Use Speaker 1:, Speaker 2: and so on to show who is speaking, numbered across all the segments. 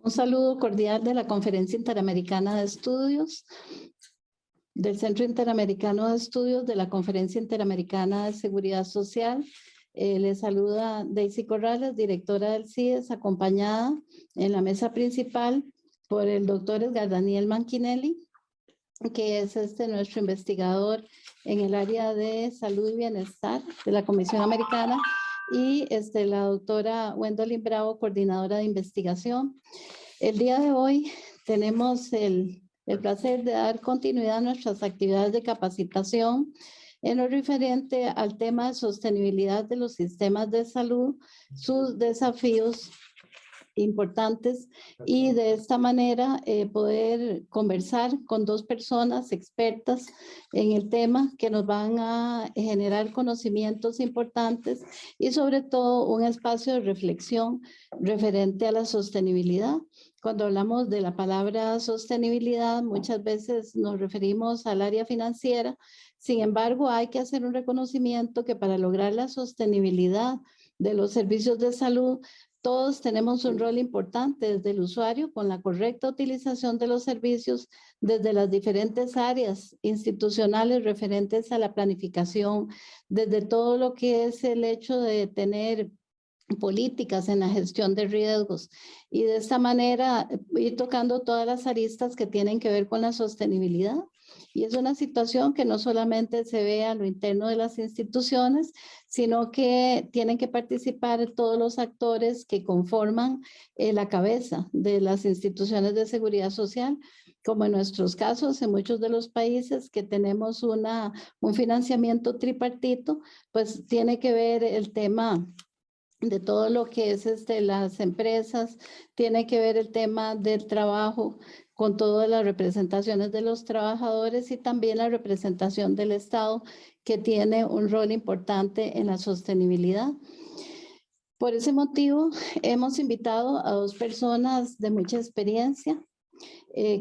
Speaker 1: Un saludo cordial de la Conferencia Interamericana de Estudios, del Centro Interamericano de Estudios, de la Conferencia Interamericana de Seguridad Social. Les saluda Daisy Corrales, directora del CIES, acompañada en la mesa principal por el doctor Edgar Daniel Manchinelli, que es nuestro investigador en el área de salud y bienestar de la Comisión Americana, y la doctora Wendolyn Bravo, coordinadora de investigación. El día de hoy tenemos el placer de dar continuidad a nuestras actividades de capacitación en lo referente al tema de sostenibilidad de los sistemas de salud, sus desafíos importantes, y de esta manera poder conversar con dos personas expertas en el tema que nos van a generar conocimientos importantes y sobre todo un espacio de reflexión referente a la sostenibilidad. Cuando hablamos de la palabra sostenibilidad, muchas veces nos referimos al área financiera. Sin embargo, hay que hacer un reconocimiento que para lograr la sostenibilidad de los servicios de salud, todos tenemos un rol importante, desde el usuario, con la correcta utilización de los servicios, desde las diferentes áreas institucionales referentes a la planificación, desde todo lo que es el hecho de tener políticas en la gestión de riesgos, y de esta manera ir tocando todas las aristas que tienen que ver con la sostenibilidad. Y es una situación que no solamente se ve a lo interno de las instituciones, sino que tienen que participar todos los actores que conforman la cabeza de las instituciones de seguridad social, como en nuestros casos, en muchos de los países que tenemos un financiamiento tripartito, pues tiene que ver el tema de todo lo que es las empresas, tiene que ver el tema del trabajo con todas las representaciones de los trabajadores y también la representación del Estado, que tiene un rol importante en la sostenibilidad. Por ese motivo, hemos invitado a dos personas de mucha experiencia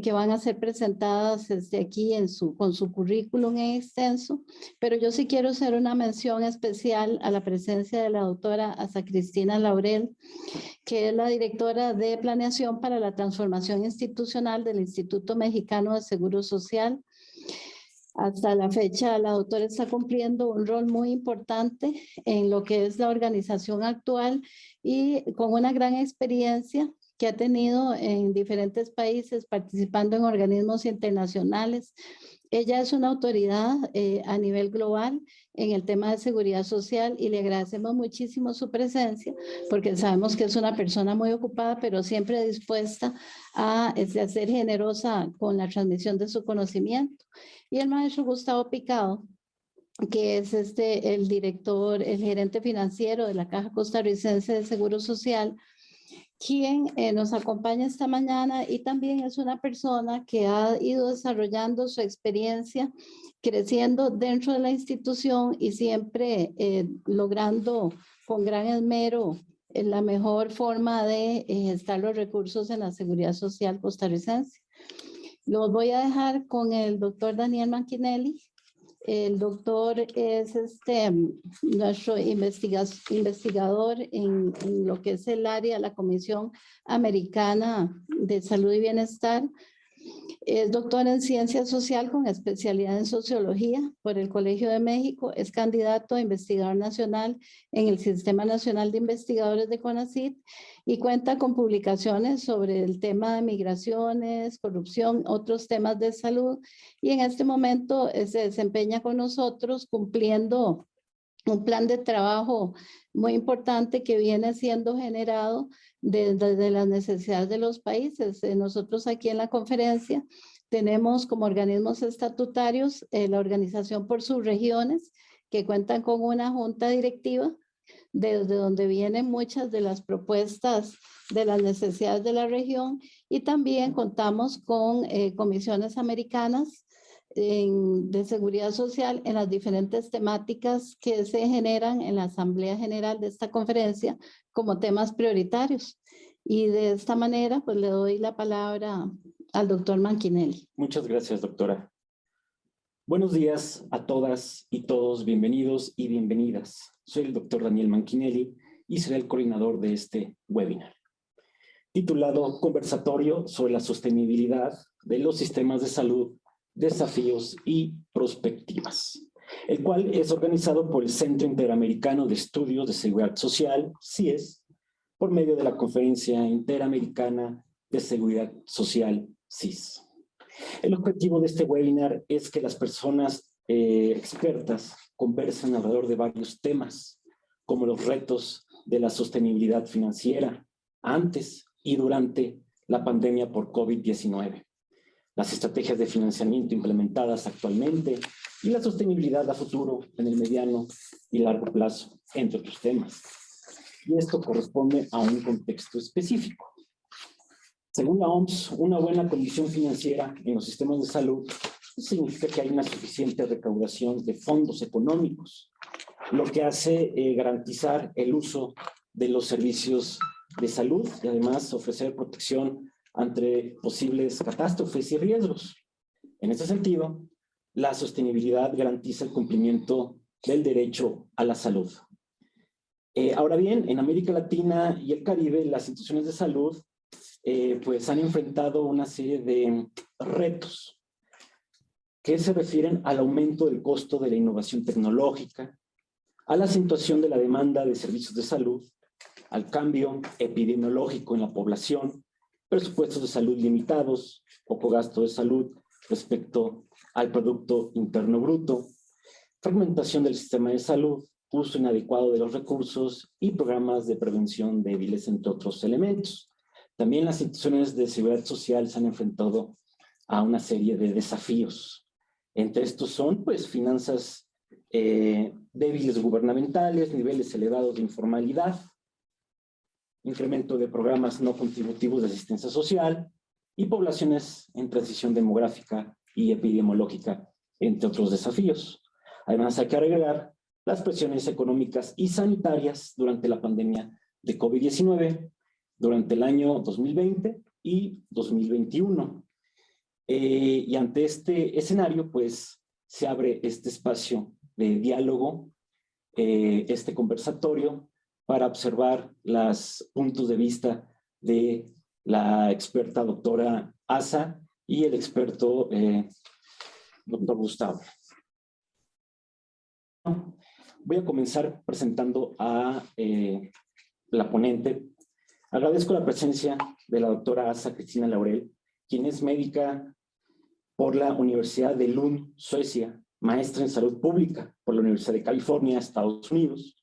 Speaker 1: que van a ser presentadas desde aquí con su currículum en extenso, pero yo sí quiero hacer una mención especial a la presencia de la doctora Asa Cristina Laurel, que es la directora de Planeación para la Transformación Institucional del Instituto Mexicano de Seguro Social. Hasta la fecha, la doctora está cumpliendo un rol muy importante en lo que es la organización actual y con una gran experiencia que ha tenido en diferentes países participando en organismos internacionales. Ella es una autoridad a nivel global en el tema de seguridad social y le agradecemos muchísimo su presencia porque sabemos que es una persona muy ocupada, pero siempre dispuesta a ser generosa con la transmisión de su conocimiento. Y el maestro Gustavo Picado, que es el director, el gerente financiero de la Caja Costarricense de Seguro Social, quien nos acompaña esta mañana, y también es una persona que ha ido desarrollando su experiencia, creciendo dentro de la institución y siempre logrando con gran esmero la mejor forma de gestar los recursos en la seguridad social costarricense. Los voy a dejar con el doctor Daniel Manchinelli. El doctor es nuestro investigador en lo que es el área de la Comisión Americana de Salud y Bienestar. Es doctor en Ciencia Social con especialidad en Sociología por el Colegio de México. Es candidato a investigador nacional en el Sistema Nacional de Investigadores de CONACYT y cuenta con publicaciones sobre el tema de migraciones, corrupción, otros temas de salud. Y en este momento se desempeña con nosotros cumpliendo un plan de trabajo muy importante que viene siendo generado desde las necesidades de los países. Nosotros aquí en la conferencia tenemos como organismos estatutarios la organización por subregiones, que cuentan con una junta directiva desde donde vienen muchas de las propuestas de las necesidades de la región, y también contamos con comisiones americanas de seguridad social en las diferentes temáticas que se generan en la Asamblea General de esta conferencia como temas prioritarios. Y de esta manera, pues le doy la palabra al doctor Manchinelli.
Speaker 2: Muchas gracias, doctora. Buenos días a todas y todos, bienvenidos y bienvenidas. Soy el doctor Daniel Manchinelli y seré el coordinador de este webinar. titulado Conversatorio sobre la sostenibilidad de los sistemas de salud, desafíos y perspectivas, el cual es organizado por el Centro Interamericano de Estudios de Seguridad Social, CIES, por medio de la Conferencia Interamericana de Seguridad Social, CIS. El objetivo de este webinar es que las personas expertas conversen alrededor de varios temas, como los retos de la sostenibilidad financiera antes y durante la pandemia por COVID-19, las estrategias de financiamiento implementadas actualmente y la sostenibilidad a futuro en el mediano y largo plazo, entre otros temas. Y esto corresponde a un contexto específico. Según la OMS, una buena condición financiera en los sistemas de salud significa que hay una suficiente recaudación de fondos económicos, lo que hace garantizar el uso de los servicios de salud y además ofrecer protección ante posibles catástrofes y riesgos. En ese sentido, la sostenibilidad garantiza el cumplimiento del derecho a la salud. Ahora bien, en América Latina y el Caribe, las instituciones de salud pues han enfrentado una serie de retos que se refieren al aumento del costo de la innovación tecnológica, a la acentuación de la demanda de servicios de salud, al cambio epidemiológico en la población, presupuestos de salud limitados, poco gasto de salud respecto al Producto Interno Bruto, fragmentación del sistema de salud, uso inadecuado de los recursos y programas de prevención débiles, entre otros elementos. También las instituciones de seguridad social se han enfrentado a una serie de desafíos. Entre estos son, pues, finanzas débiles gubernamentales, niveles elevados de informalidad, incremento de programas no contributivos de asistencia social y poblaciones en transición demográfica y epidemiológica, entre otros desafíos. Además, hay que agregar las presiones económicas y sanitarias durante la pandemia de COVID-19, durante el año 2020 y 2021. Y ante este escenario, pues, se abre este espacio de diálogo, este conversatorio, para observar los puntos de vista de la experta doctora Asa y el experto doctor Gustavo. Voy a comenzar presentando a la ponente. Agradezco la presencia de la doctora Asa Cristina Laurel, quien es médica por la Universidad de Lund, Suecia, maestra en salud pública por la Universidad de California, Estados Unidos,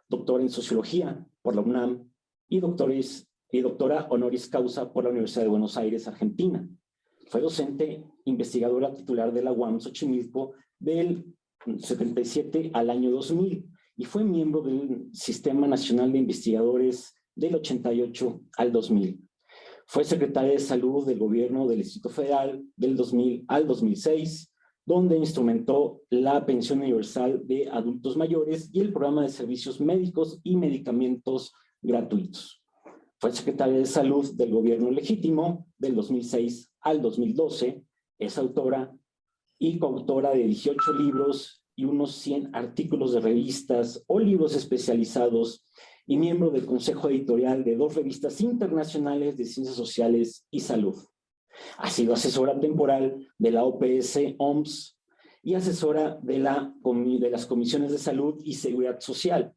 Speaker 2: doctora en sociología por la UNAM y doctora honoris causa por la Universidad de Buenos Aires, Argentina. Fue docente investigadora titular de la UAM Xochimilco del 77 al año 2000 y fue miembro del Sistema Nacional de Investigadores del 88 al 2000. Fue secretaria de Salud del Gobierno del Distrito Federal del 2000 al 2006, donde instrumentó la pensión universal de adultos mayores y el programa de servicios médicos y medicamentos gratuitos. Fue secretaria de Salud del Gobierno Legítimo del 2006 al 2012, es autora y coautora de 18 libros y unos 100 artículos de revistas o libros especializados y miembro del consejo editorial de 2 revistas internacionales de ciencias sociales y salud. Ha sido asesora temporal de la OPS-OMS y asesora de las comisiones de salud y seguridad social,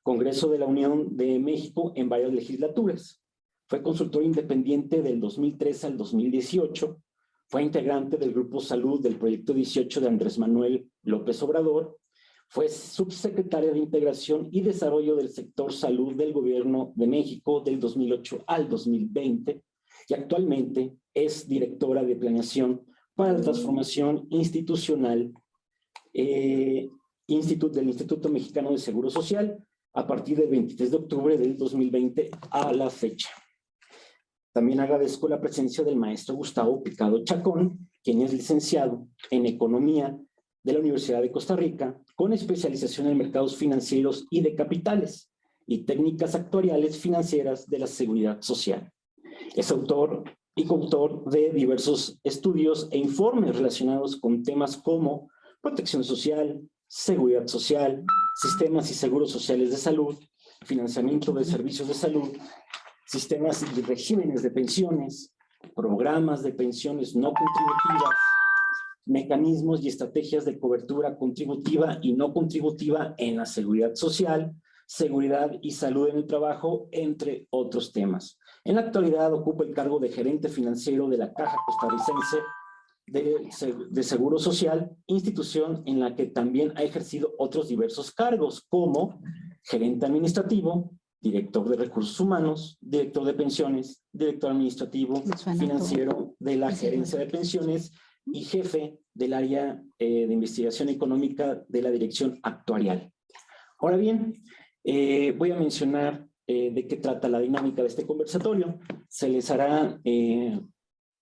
Speaker 2: Congreso de la Unión de México en varias legislaturas. Fue consultor independiente del 2003 al 2018, fue integrante del Grupo Salud del Proyecto 18 de Andrés Manuel López Obrador, fue subsecretaria de Integración y Desarrollo del Sector Salud del Gobierno de México del 2008 al 2020 y actualmente es directora de Planeación para la Transformación Institucional del Instituto Mexicano de Seguro Social a partir del 23 de octubre del 2020 a la fecha. También agradezco la presencia del maestro Gustavo Picado Chacón, quien es licenciado en Economía de la Universidad de Costa Rica, con especialización en mercados financieros y de capitales y técnicas actuariales financieras de la seguridad social. Es autor y coautor de diversos estudios e informes relacionados con temas como protección social, seguridad social, sistemas y seguros sociales de salud, financiamiento de servicios de salud, sistemas y regímenes de pensiones, programas de pensiones no contributivas, mecanismos y estrategias de cobertura contributiva y no contributiva en la seguridad social, seguridad y salud en el trabajo, entre otros temas. En la actualidad ocupa el cargo de gerente financiero de la Caja Costarricense de Seguro Social, institución en la que también ha ejercido otros diversos cargos, como gerente administrativo, director de recursos humanos, director de pensiones, director administrativo financiero de la gerencia de pensiones y jefe del área de investigación económica de la dirección actuarial. Ahora bien, voy a mencionar de qué trata la dinámica de este conversatorio. Se les hará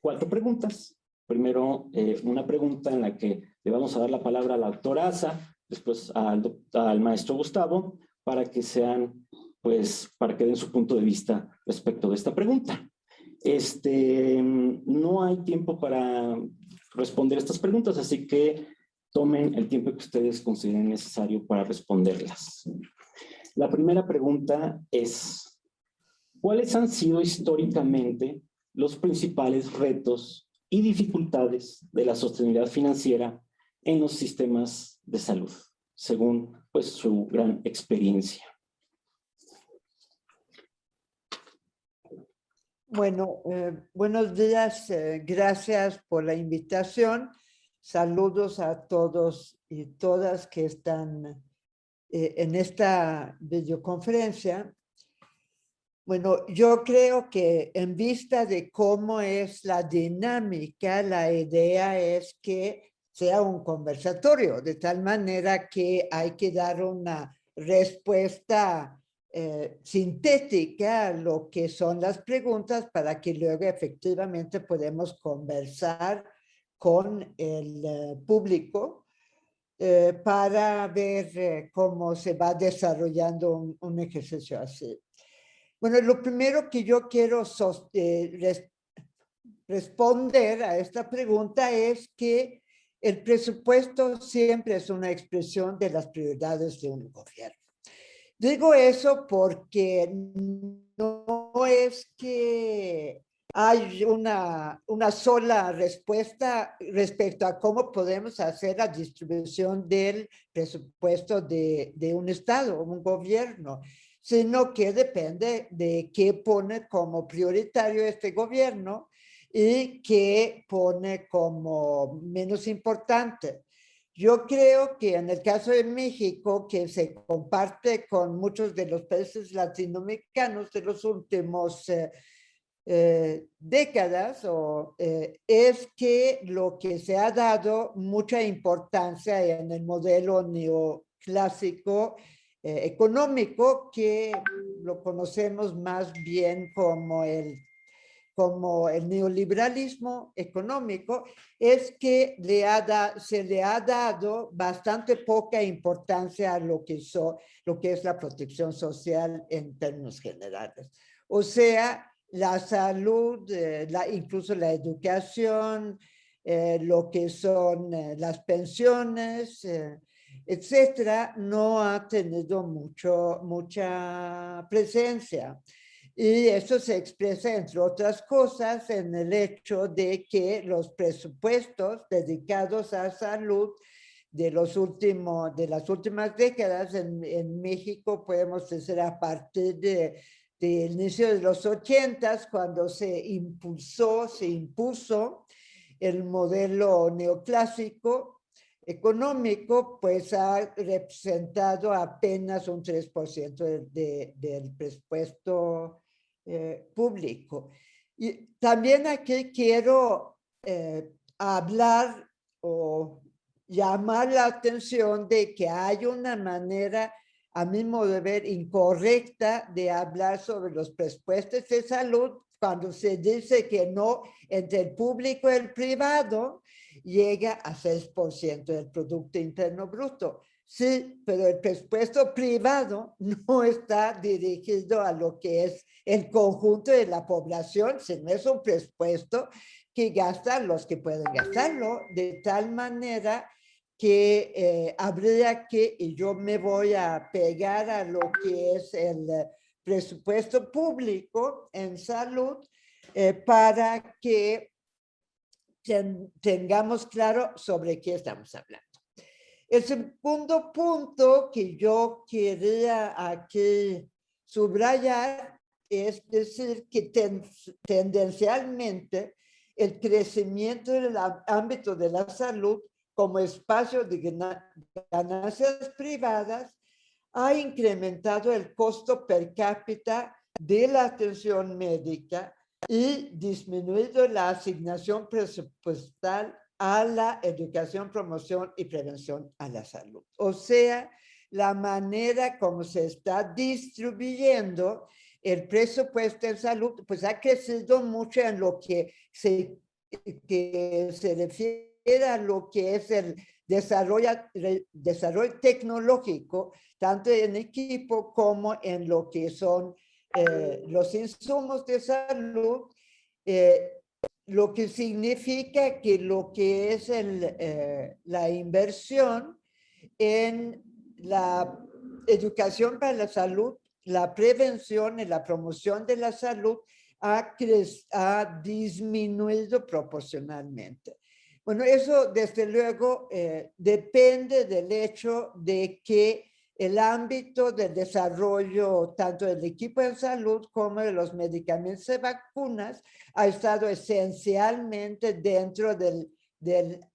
Speaker 2: 4 preguntas. Primero, una pregunta en la que le vamos a dar la palabra a la doctora Asa, después al maestro Gustavo, para que para que den su punto de vista respecto de esta pregunta. No hay tiempo para responder estas preguntas, así que tomen el tiempo que ustedes consideren necesario para responderlas. La primera pregunta es: ¿cuáles han sido históricamente los principales retos y dificultades de la sostenibilidad financiera en los sistemas de salud, según su gran experiencia?
Speaker 3: Bueno, buenos días, gracias por la invitación. Saludos a todos y todas que están en esta videoconferencia. Bueno, yo creo que en vista de cómo es la dinámica, la idea es que sea un conversatorio, de tal manera que hay que dar una respuesta sintética a lo que son las preguntas para que luego efectivamente podamos conversar con el público para ver cómo se va desarrollando un ejercicio así. Bueno, lo primero que yo quiero responder a esta pregunta es que el presupuesto siempre es una expresión de las prioridades de un gobierno. Digo eso porque no es que hay una sola respuesta respecto a cómo podemos hacer la distribución del presupuesto de un Estado, un gobierno, sino que depende de qué pone como prioritario este gobierno y qué pone como menos importante. Yo creo que en el caso de México, que se comparte con muchos de los países latinoamericanos de los últimos décadas, es que lo que se ha dado mucha importancia en el modelo neoclásico económico, que lo conocemos más bien como el neoliberalismo económico, es que se le ha dado bastante poca importancia a lo que es la protección social en términos generales. O sea, la salud, incluso la educación, lo que son las pensiones, etcétera, no ha tenido mucha presencia. Y eso se expresa, entre otras cosas, en el hecho de que los presupuestos dedicados a salud de las últimas décadas en México, podemos decir a partir del inicio de los 80s, cuando se impuso el modelo neoclásico económico, pues ha representado apenas un 3% del presupuesto público. Y también aquí quiero hablar o llamar la atención de que hay una manera, a mi modo de ver, incorrecta de hablar sobre los presupuestos de salud cuando se dice que no, entre el público y el privado llega a 6% del Producto Interno Bruto. Sí, pero el presupuesto privado no está dirigido a lo que es el conjunto de la población, sino es un presupueto que gastan los que pueden gastarlo, de tal manera que habría que, y yo me voy a pegar a lo que es el presupuesto público en salud para que tengamos claro sobre qué estamos hablando. El segundo punto que yo quería aquí subrayar es decir que tendencialmente el crecimiento del ámbito de la salud como espacio de ganancias privadas ha incrementado el costo per cápita de la atención médica y disminuido la asignación presupuestal a la educación, promoción y prevención a la salud. O sea, la manera como se está distribuyendo el presupuesto en salud, pues ha crecido mucho en lo que se refiere a lo que es el desarrollo tecnológico, tanto en equipo como en lo que son los insumos de salud, lo que significa que lo que es la inversión en la educación para la salud, la prevención y la promoción de la salud ha disminuido proporcionalmente. Bueno, eso desde luego depende del hecho de que el ámbito del desarrollo tanto del equipo de salud como de los medicamentos y vacunas ha estado esencialmente dentro de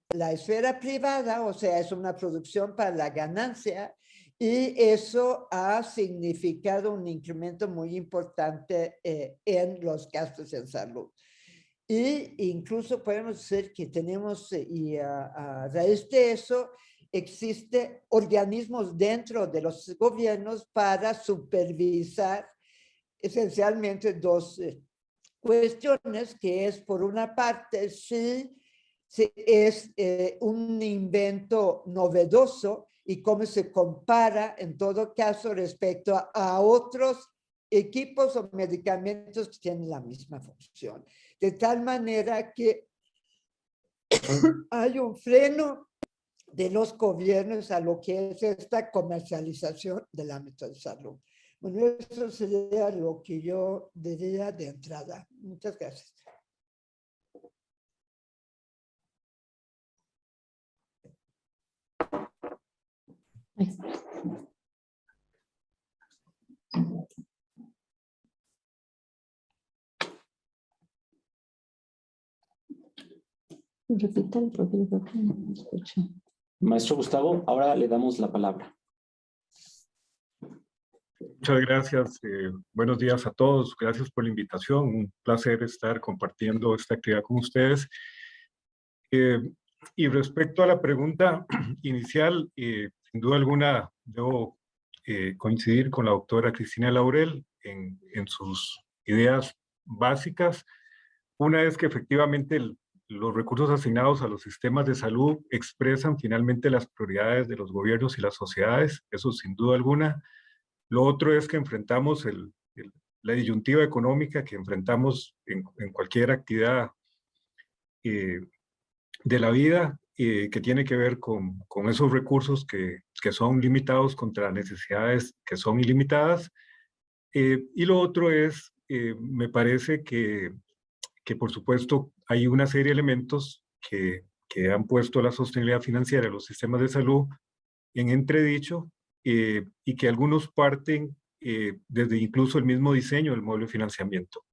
Speaker 3: la esfera privada, o sea, es una producción para la ganancia, y eso ha significado un incremento muy importante en los gastos en salud. Y incluso podemos decir que tenemos, y a raíz de eso, existen organismos dentro de los gobiernos para supervisar esencialmente dos cuestiones, que es por una parte si es un invento novedoso y cómo se compara en todo caso respecto a otros equipos o medicamentos que tienen la misma función. De tal manera que hay un freno de los gobiernos a lo que es esta comercialización del ámbito de salud. Bueno, eso sería lo que yo diría de entrada. Muchas gracias.
Speaker 1: Repítalo porque yo creo que no me escucho.
Speaker 2: Maestro Gustavo, ahora le damos la palabra.
Speaker 4: Muchas gracias. Buenos días a todos. Gracias por la invitación. Un placer estar compartiendo esta actividad con ustedes. Y respecto a la pregunta inicial, sin duda alguna debo coincidir con la doctora Cristina Laurel en sus ideas básicas. Una es que efectivamente los recursos asignados a los sistemas de salud expresan finalmente las prioridades de los gobiernos y las sociedades, eso sin duda alguna. Lo otro es que enfrentamos la disyuntiva económica que enfrentamos en cualquier actividad de la vida, que tiene que ver con esos recursos que son limitados contra necesidades que son ilimitadas. Y lo otro es, me parece que por supuesto hay una serie de elementos que han puesto la sostenibilidad financiera de los sistemas de salud en entredicho, y que algunos parten desde incluso el mismo diseño del modelo de financiamiento,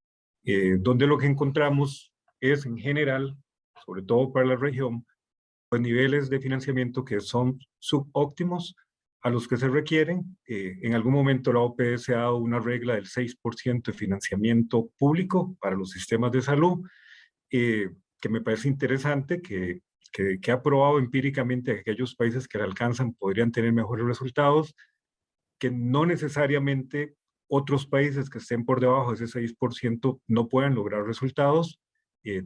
Speaker 4: donde lo que encontramos es en general, sobre todo para la región, pues niveles de financiamiento que son subóptimos a los que se requieren. En algún momento la OPS ha dado una regla del 6% de financiamiento público para los sistemas de salud, que me parece interesante, que ha probado empíricamente que aquellos países que la alcanzan podrían tener mejores resultados, que no necesariamente otros países que estén por debajo de ese 6% no puedan lograr resultados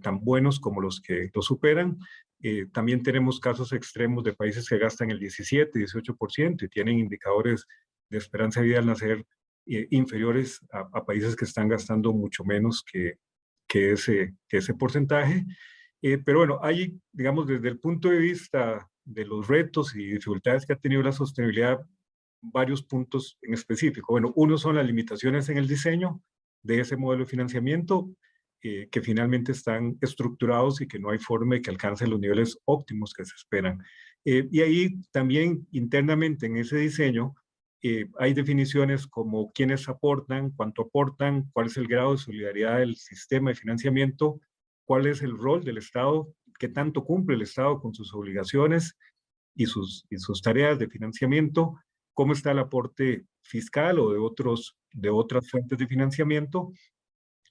Speaker 4: tan buenos como los que lo superan. También tenemos casos extremos de países que gastan el 17, 18% y tienen indicadores de esperanza de vida al nacer inferiores a países que están gastando mucho menos que ese porcentaje. Pero bueno, hay, digamos, desde el punto de vista de los retos y dificultades que ha tenido la sostenibilidad, varios puntos en específico. Bueno, uno son las limitaciones en el diseño de ese modelo de financiamiento, que finalmente están estructurados y que no hay forma de que alcancen los niveles óptimos que se esperan. Y ahí también internamente en ese diseño hay definiciones como quiénes aportan, cuánto aportan, cuál es el grado de solidaridad del sistema de financiamiento, cuál es el rol del Estado, qué tanto cumple el Estado con sus obligaciones y sus tareas de financiamiento, cómo está el aporte fiscal o de otras fuentes de financiamiento.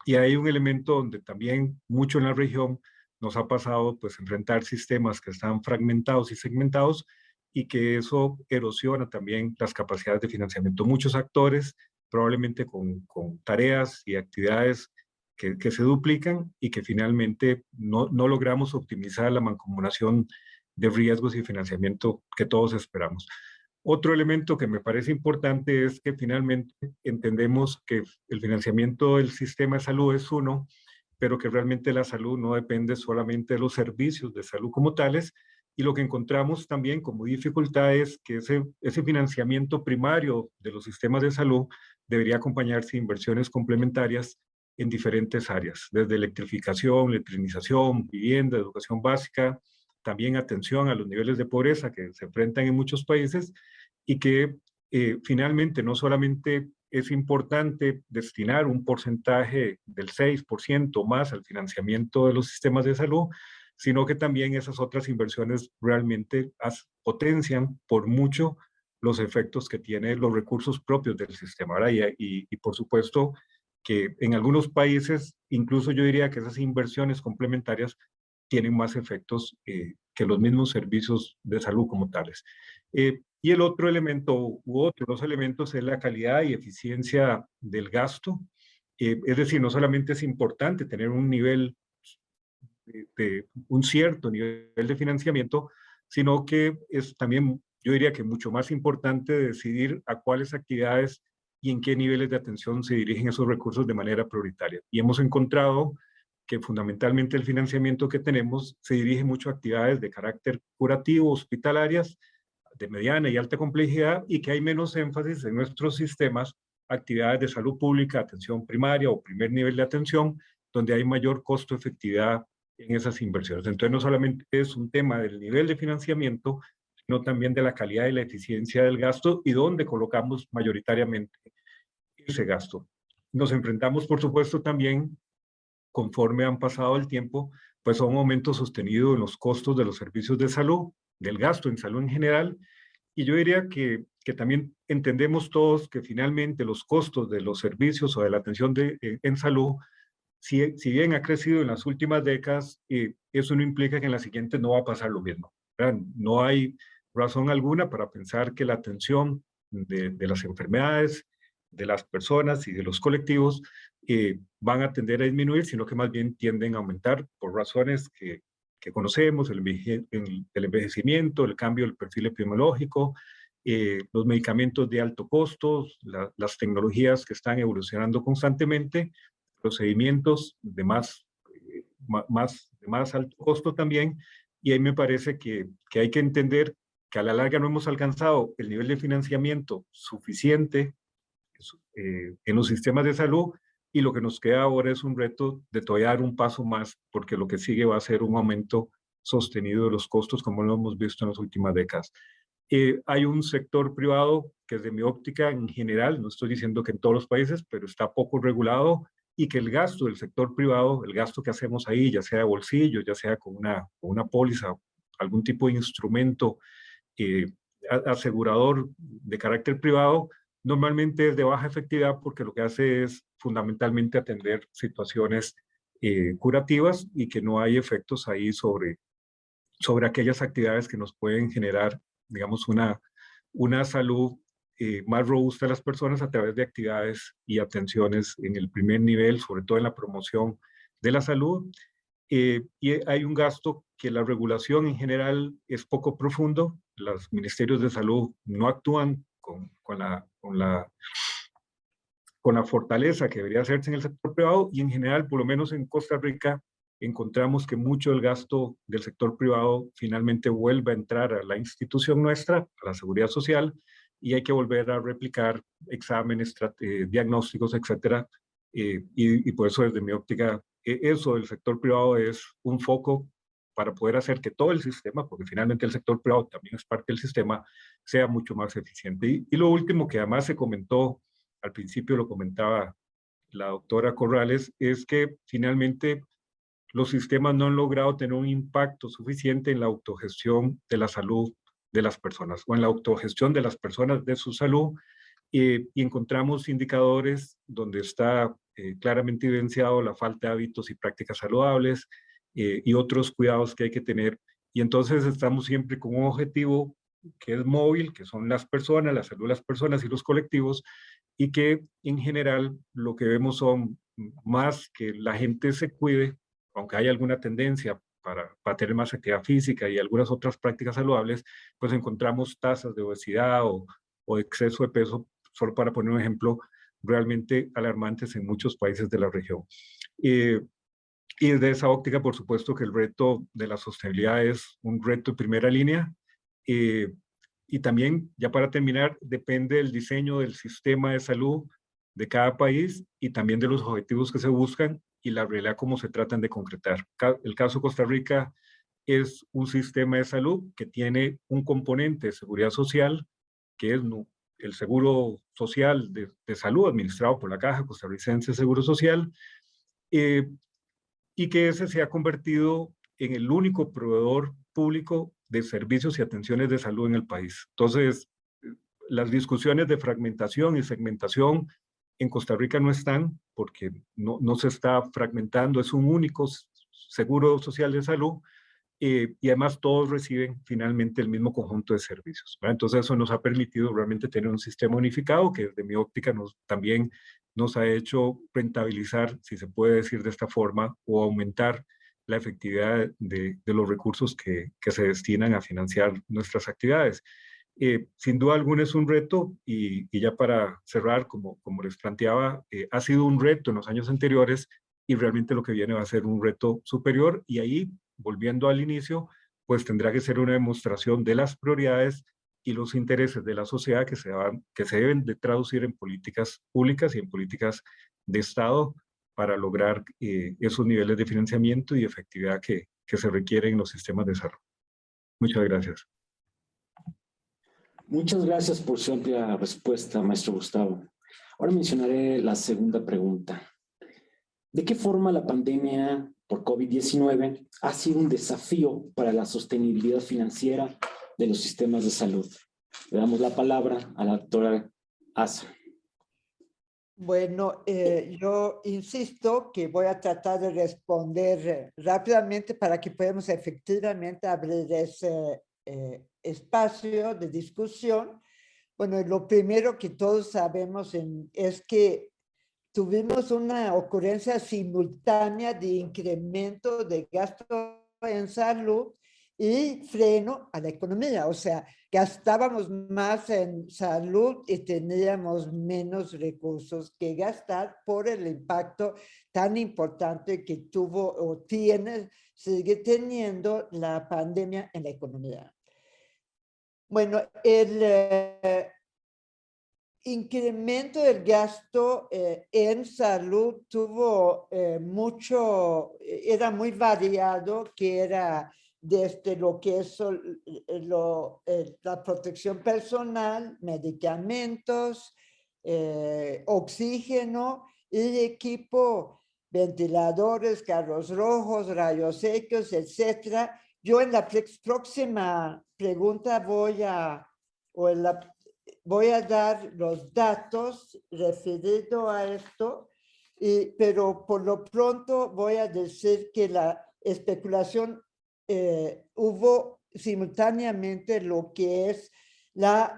Speaker 4: Y hay un elemento donde también mucho en la región nos ha pasado pues enfrentar sistemas que están fragmentados y segmentados y que eso erosiona también las capacidades de financiamiento. Muchos actores probablemente con tareas y actividades que se duplican y que finalmente no logramos optimizar la mancomunación de riesgos y financiamiento que todos esperamos. Otro elemento que me parece importante es que finalmente entendemos que el financiamiento del sistema de salud es uno, pero que realmente la salud no depende solamente de los servicios de salud como tales, y lo que encontramos también como dificultad es que ese financiamiento primario de los sistemas de salud debería acompañarse de inversiones complementarias en diferentes áreas, desde electrificación, electronización, vivienda, educación básica, también atención a los niveles de pobreza que se enfrentan en muchos países y que finalmente no solamente es importante destinar un porcentaje del 6% más al financiamiento de los sistemas de salud, sino que también esas otras inversiones realmente potencian por mucho los efectos que tienen los recursos propios del sistema. Y por supuesto que en algunos países, incluso yo diría que esas inversiones complementarias tienen más efectos que los mismos servicios de salud como tales. Y el otro elemento, u otros dos elementos, es la calidad y eficiencia del gasto. Es decir, no solamente es importante tener un nivel, un cierto nivel de financiamiento, sino que es también, yo diría que mucho más importante decidir a cuáles actividades y en qué niveles de atención se dirigen esos recursos de manera prioritaria. Y hemos encontrado que fundamentalmente el financiamiento que tenemos se dirige mucho a actividades de carácter curativo, hospitalarias, de mediana y alta complejidad, y que hay menos énfasis en nuestros sistemas, actividades de salud pública, atención primaria o primer nivel de atención, donde hay mayor costo-efectividad en esas inversiones. Entonces, no solamente es un tema del nivel de financiamiento, sino también de la calidad y la eficiencia del gasto y dónde colocamos mayoritariamente ese gasto. Nos enfrentamos, por supuesto, también, conforme han pasado el tiempo, pues a un aumento sostenido en los costos de los servicios de salud, del gasto en salud en general, y yo diría que también entendemos todos que finalmente los costos de los servicios o de la atención en salud, si bien ha crecido en las últimas décadas, eso no implica que en las siguientes no va a pasar lo mismo, ¿verdad? No hay razón alguna para pensar que la atención de las enfermedades, de las personas y de los colectivos van a tender a disminuir, sino que más bien tienden a aumentar por razones que conocemos, el envejecimiento, el cambio del perfil epidemiológico, los medicamentos de alto costo, las tecnologías que están evolucionando constantemente, procedimientos de más alto costo también, y ahí me parece que hay que entender que a la larga no hemos alcanzado el nivel de financiamiento suficiente en los sistemas de salud, y lo que nos queda ahora es un reto de todavía dar un paso más, porque lo que sigue va a ser un aumento sostenido de los costos, como lo hemos visto en las últimas décadas. Hay un sector privado que desde mi óptica en general, no estoy diciendo que en todos los países, pero está poco regulado, y que el gasto del sector privado, el gasto que hacemos ahí, ya sea de bolsillo, ya sea con una póliza, algún tipo de instrumento asegurador de carácter privado, normalmente es de baja efectividad porque lo que hace es fundamentalmente atender situaciones curativas y que no hay efectos ahí sobre aquellas actividades que nos pueden generar, digamos, una salud más robusta de las personas a través de actividades y atenciones en el primer nivel, sobre todo en la promoción de la salud. Y hay un gasto que la regulación en general es poco profundo. Los ministerios de salud no actúan con la fortaleza que debería hacerse en el sector privado, y en general, por lo menos en Costa Rica, encontramos que mucho del gasto del sector privado finalmente vuelve a entrar a la institución nuestra, a la seguridad social, y hay que volver a replicar exámenes, diagnósticos, etcétera. Y por eso, desde mi óptica, eso del sector privado es un foco para poder hacer que todo el sistema, porque finalmente el sector privado también es parte del sistema, sea mucho más eficiente. Y lo último que además se comentó, al principio lo comentaba la doctora Corrales, es que finalmente los sistemas no han logrado tener un impacto suficiente en la autogestión de la salud de las personas o en la autogestión de las personas de su salud, y encontramos indicadores donde está claramente evidenciado la falta de hábitos y prácticas saludables y otros cuidados que hay que tener. Y entonces estamos siempre con un objetivo que es móvil, que son las personas, la salud de las personas y los colectivos, y que en general lo que vemos son más que la gente se cuide, aunque hay alguna tendencia para tener más actividad física y algunas otras prácticas saludables, pues encontramos tasas de obesidad o exceso de peso, solo para poner un ejemplo, realmente alarmantes en muchos países de la región. Y desde esa óptica, por supuesto que el reto de la sostenibilidad es un reto de primera línea. Y también, ya para terminar, depende del diseño del sistema de salud de cada país y también de los objetivos que se buscan y la realidad cómo se tratan de concretar. El caso de Costa Rica es un sistema de salud que tiene un componente de seguridad social, que es el seguro social de salud administrado por la Caja Costarricense de Seguro Social, y que ese se ha convertido en el único proveedor público de servicios y atenciones de salud en el país. Entonces, las discusiones de fragmentación y segmentación en Costa Rica no están, porque no se está fragmentando, es un único seguro social de salud, y además todos reciben finalmente el mismo conjunto de servicios, ¿verdad? Entonces eso nos ha permitido realmente tener un sistema unificado que desde mi óptica también nos ha hecho rentabilizar, si se puede decir de esta forma, o aumentar la efectividad de los recursos que se destinan a financiar nuestras actividades. Sin duda alguna es un reto y ya para cerrar, como les planteaba, ha sido un reto en los años anteriores y realmente lo que viene va a ser un reto superior, y ahí, volviendo al inicio, pues tendrá que ser una demostración de las prioridades y los intereses de la sociedad que se deben de traducir en políticas públicas y en políticas de Estado para lograr esos niveles de financiamiento y efectividad que se requieren en los sistemas de salud. Muchas gracias.
Speaker 2: Muchas gracias por su amplia respuesta, maestro Gustavo. Ahora mencionaré la segunda pregunta. ¿De qué forma la pandemia por COVID-19 ha sido un desafío para la sostenibilidad financiera de los sistemas de salud? Le damos la palabra a la doctora Asa.
Speaker 3: Bueno, yo insisto que voy a tratar de responder rápidamente para que podamos efectivamente abrir ese espacio de discusión. Bueno, lo primero que todos sabemos es que tuvimos una ocurrencia simultánea de incremento de gasto en salud y freno a la economía. O sea, gastábamos más en salud y teníamos menos recursos que gastar por el impacto tan importante que tuvo o sigue teniendo la pandemia en la economía. Bueno, el incremento del gasto en salud tuvo era muy variado, que era desde lo que es la protección personal, medicamentos, oxígeno y equipo, ventiladores, carros rojos, rayos X, etc. Yo en la próxima pregunta voy a dar los datos referidos a esto, pero por lo pronto voy a decir que la especulación hubo simultáneamente lo que es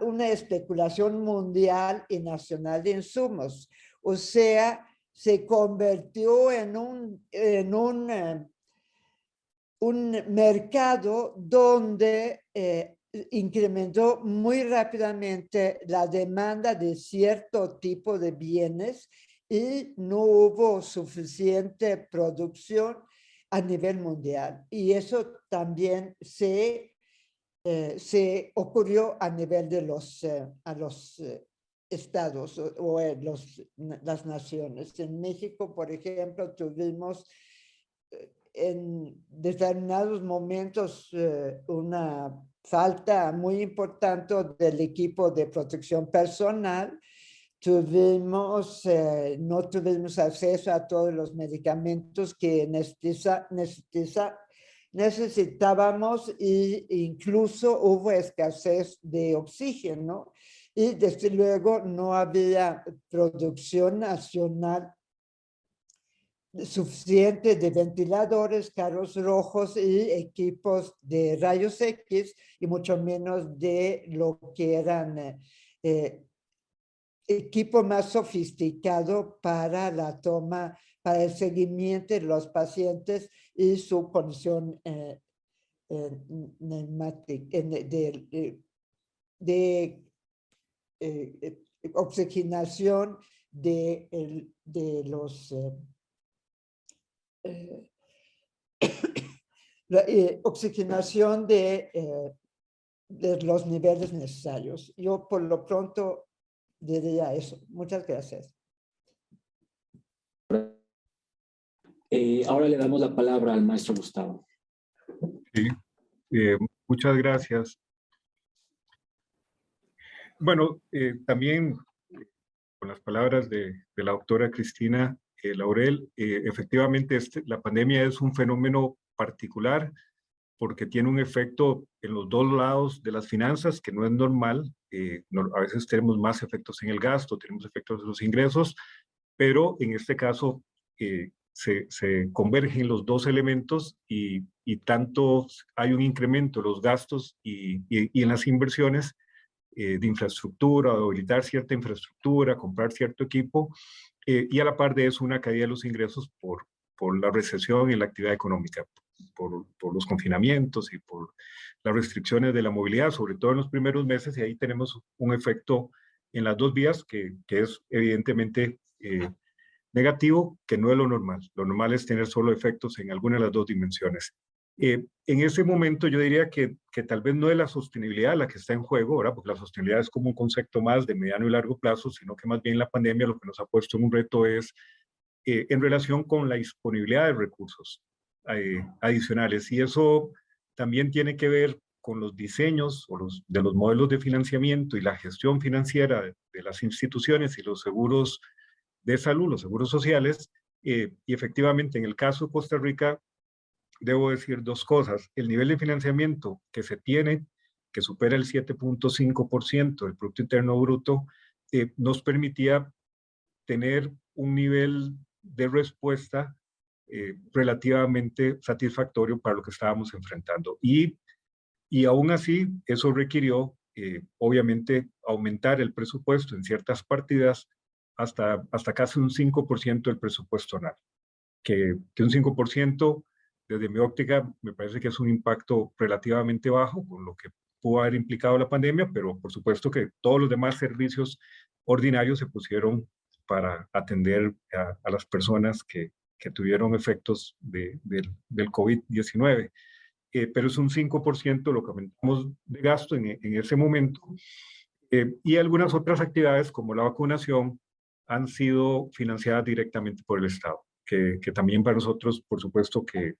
Speaker 3: una especulación mundial y nacional de insumos. O sea, se convirtió en un mercado donde incrementó muy rápidamente la demanda de cierto tipo de bienes y no hubo suficiente producción a nivel mundial. Y eso también se se ocurrió a nivel de los estados o las naciones. En México, por ejemplo, tuvimos en determinados momentos una falta muy importante del equipo de protección personal. No tuvimos acceso a todos los medicamentos que necesitábamos, e incluso hubo escasez de oxígeno, y desde luego no había producción nacional suficiente de ventiladores, carros rojos y equipos de rayos X, y mucho menos de lo que eran equipo más sofisticado para la toma, para el seguimiento de los pacientes y su condición neumática, de oxigenación de los oxigenación de los niveles necesarios. Yo por lo pronto diría eso. Muchas gracias.
Speaker 2: Ahora le damos la palabra al maestro Gustavo.
Speaker 4: Sí, muchas gracias. Bueno, también con las palabras de la doctora Cristina Laurel, efectivamente la pandemia es un fenómeno particular porque tiene un efecto en los dos lados de las finanzas que no es normal. A veces tenemos más efectos en el gasto, tenemos efectos en los ingresos, pero en este caso se convergen los dos elementos y tanto hay un incremento en los gastos y en las inversiones de infraestructura, de habilitar cierta infraestructura, comprar cierto equipo, y a la par de eso una caída de los ingresos por la recesión en la actividad económica, por los confinamientos y por las restricciones de la movilidad, sobre todo en los primeros meses, y ahí tenemos un efecto en las dos vías que es evidentemente negativo, que no es lo normal. Lo normal es tener solo efectos en alguna de las dos dimensiones. En ese momento yo diría que tal vez no es la sostenibilidad la que está en juego, ¿verdad? Porque la sostenibilidad es como un concepto más de mediano y largo plazo, sino que más bien la pandemia lo que nos ha puesto en un reto es en relación con la disponibilidad de recursos adicionales. Y eso también tiene que ver con los diseños de los modelos de financiamiento y la gestión financiera de las instituciones y los seguros de salud, los seguros sociales. Y efectivamente, en el caso de Costa Rica, debo decir dos cosas. El nivel de financiamiento que se tiene, que supera el 7.5% del Producto Interno Bruto, nos permitía tener un nivel de respuesta relativamente satisfactorio para lo que estábamos enfrentando. Y aún así, eso requirió, obviamente, aumentar el presupuesto en ciertas partidas hasta casi un 5% del presupuesto anual. Que un 5%, desde mi óptica, me parece que es un impacto relativamente bajo, con lo que pudo haber implicado la pandemia, pero por supuesto que todos los demás servicios ordinarios se pusieron para atender a las personas que tuvieron efectos del COVID-19. Pero es un 5% lo que aumentamos de gasto en ese momento. Y algunas otras actividades, como la vacunación, han sido financiadas directamente por el Estado, que también para nosotros, por supuesto, que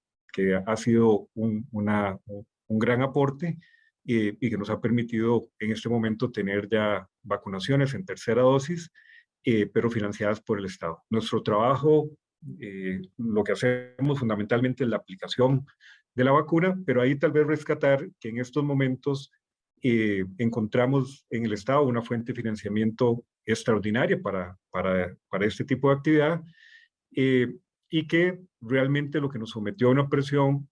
Speaker 4: ha sido un gran aporte y que nos ha permitido en este momento tener ya vacunaciones en tercera dosis, pero financiadas por el Estado. Nuestro trabajo, lo que hacemos fundamentalmente es la aplicación de la vacuna, pero ahí tal vez rescatar que en estos momentos encontramos en el Estado una fuente de financiamiento extraordinaria para este tipo de actividad, y que realmente lo que nos sometió a una presión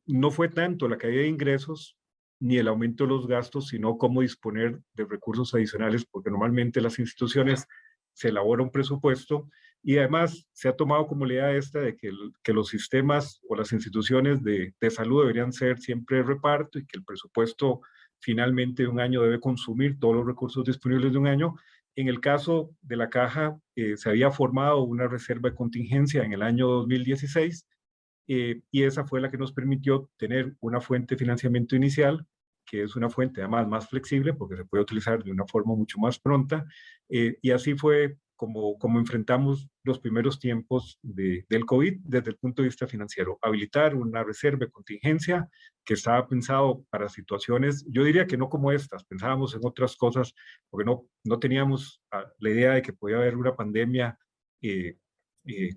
Speaker 4: no fue tanto la caída de ingresos ni el aumento de los gastos, sino cómo disponer de recursos adicionales, porque normalmente las instituciones se elabora un presupuesto y además se ha tomado como la idea esta de que los sistemas o las instituciones de salud deberían ser siempre de reparto y que el presupuesto finalmente de un año debe consumir todos los recursos disponibles de un año. En el caso de la Caja, se había formado una reserva de contingencia en el año 2016 y esa fue la que nos permitió tener una fuente de financiamiento inicial que es una fuente además más flexible porque se puede utilizar de una forma mucho más pronta. Y así fue como enfrentamos los primeros tiempos del COVID desde el punto de vista financiero. Habilitar una reserva de contingencia que estaba pensado para situaciones, yo diría que no como estas, pensábamos en otras cosas, porque no teníamos la idea de que podía haber una pandemia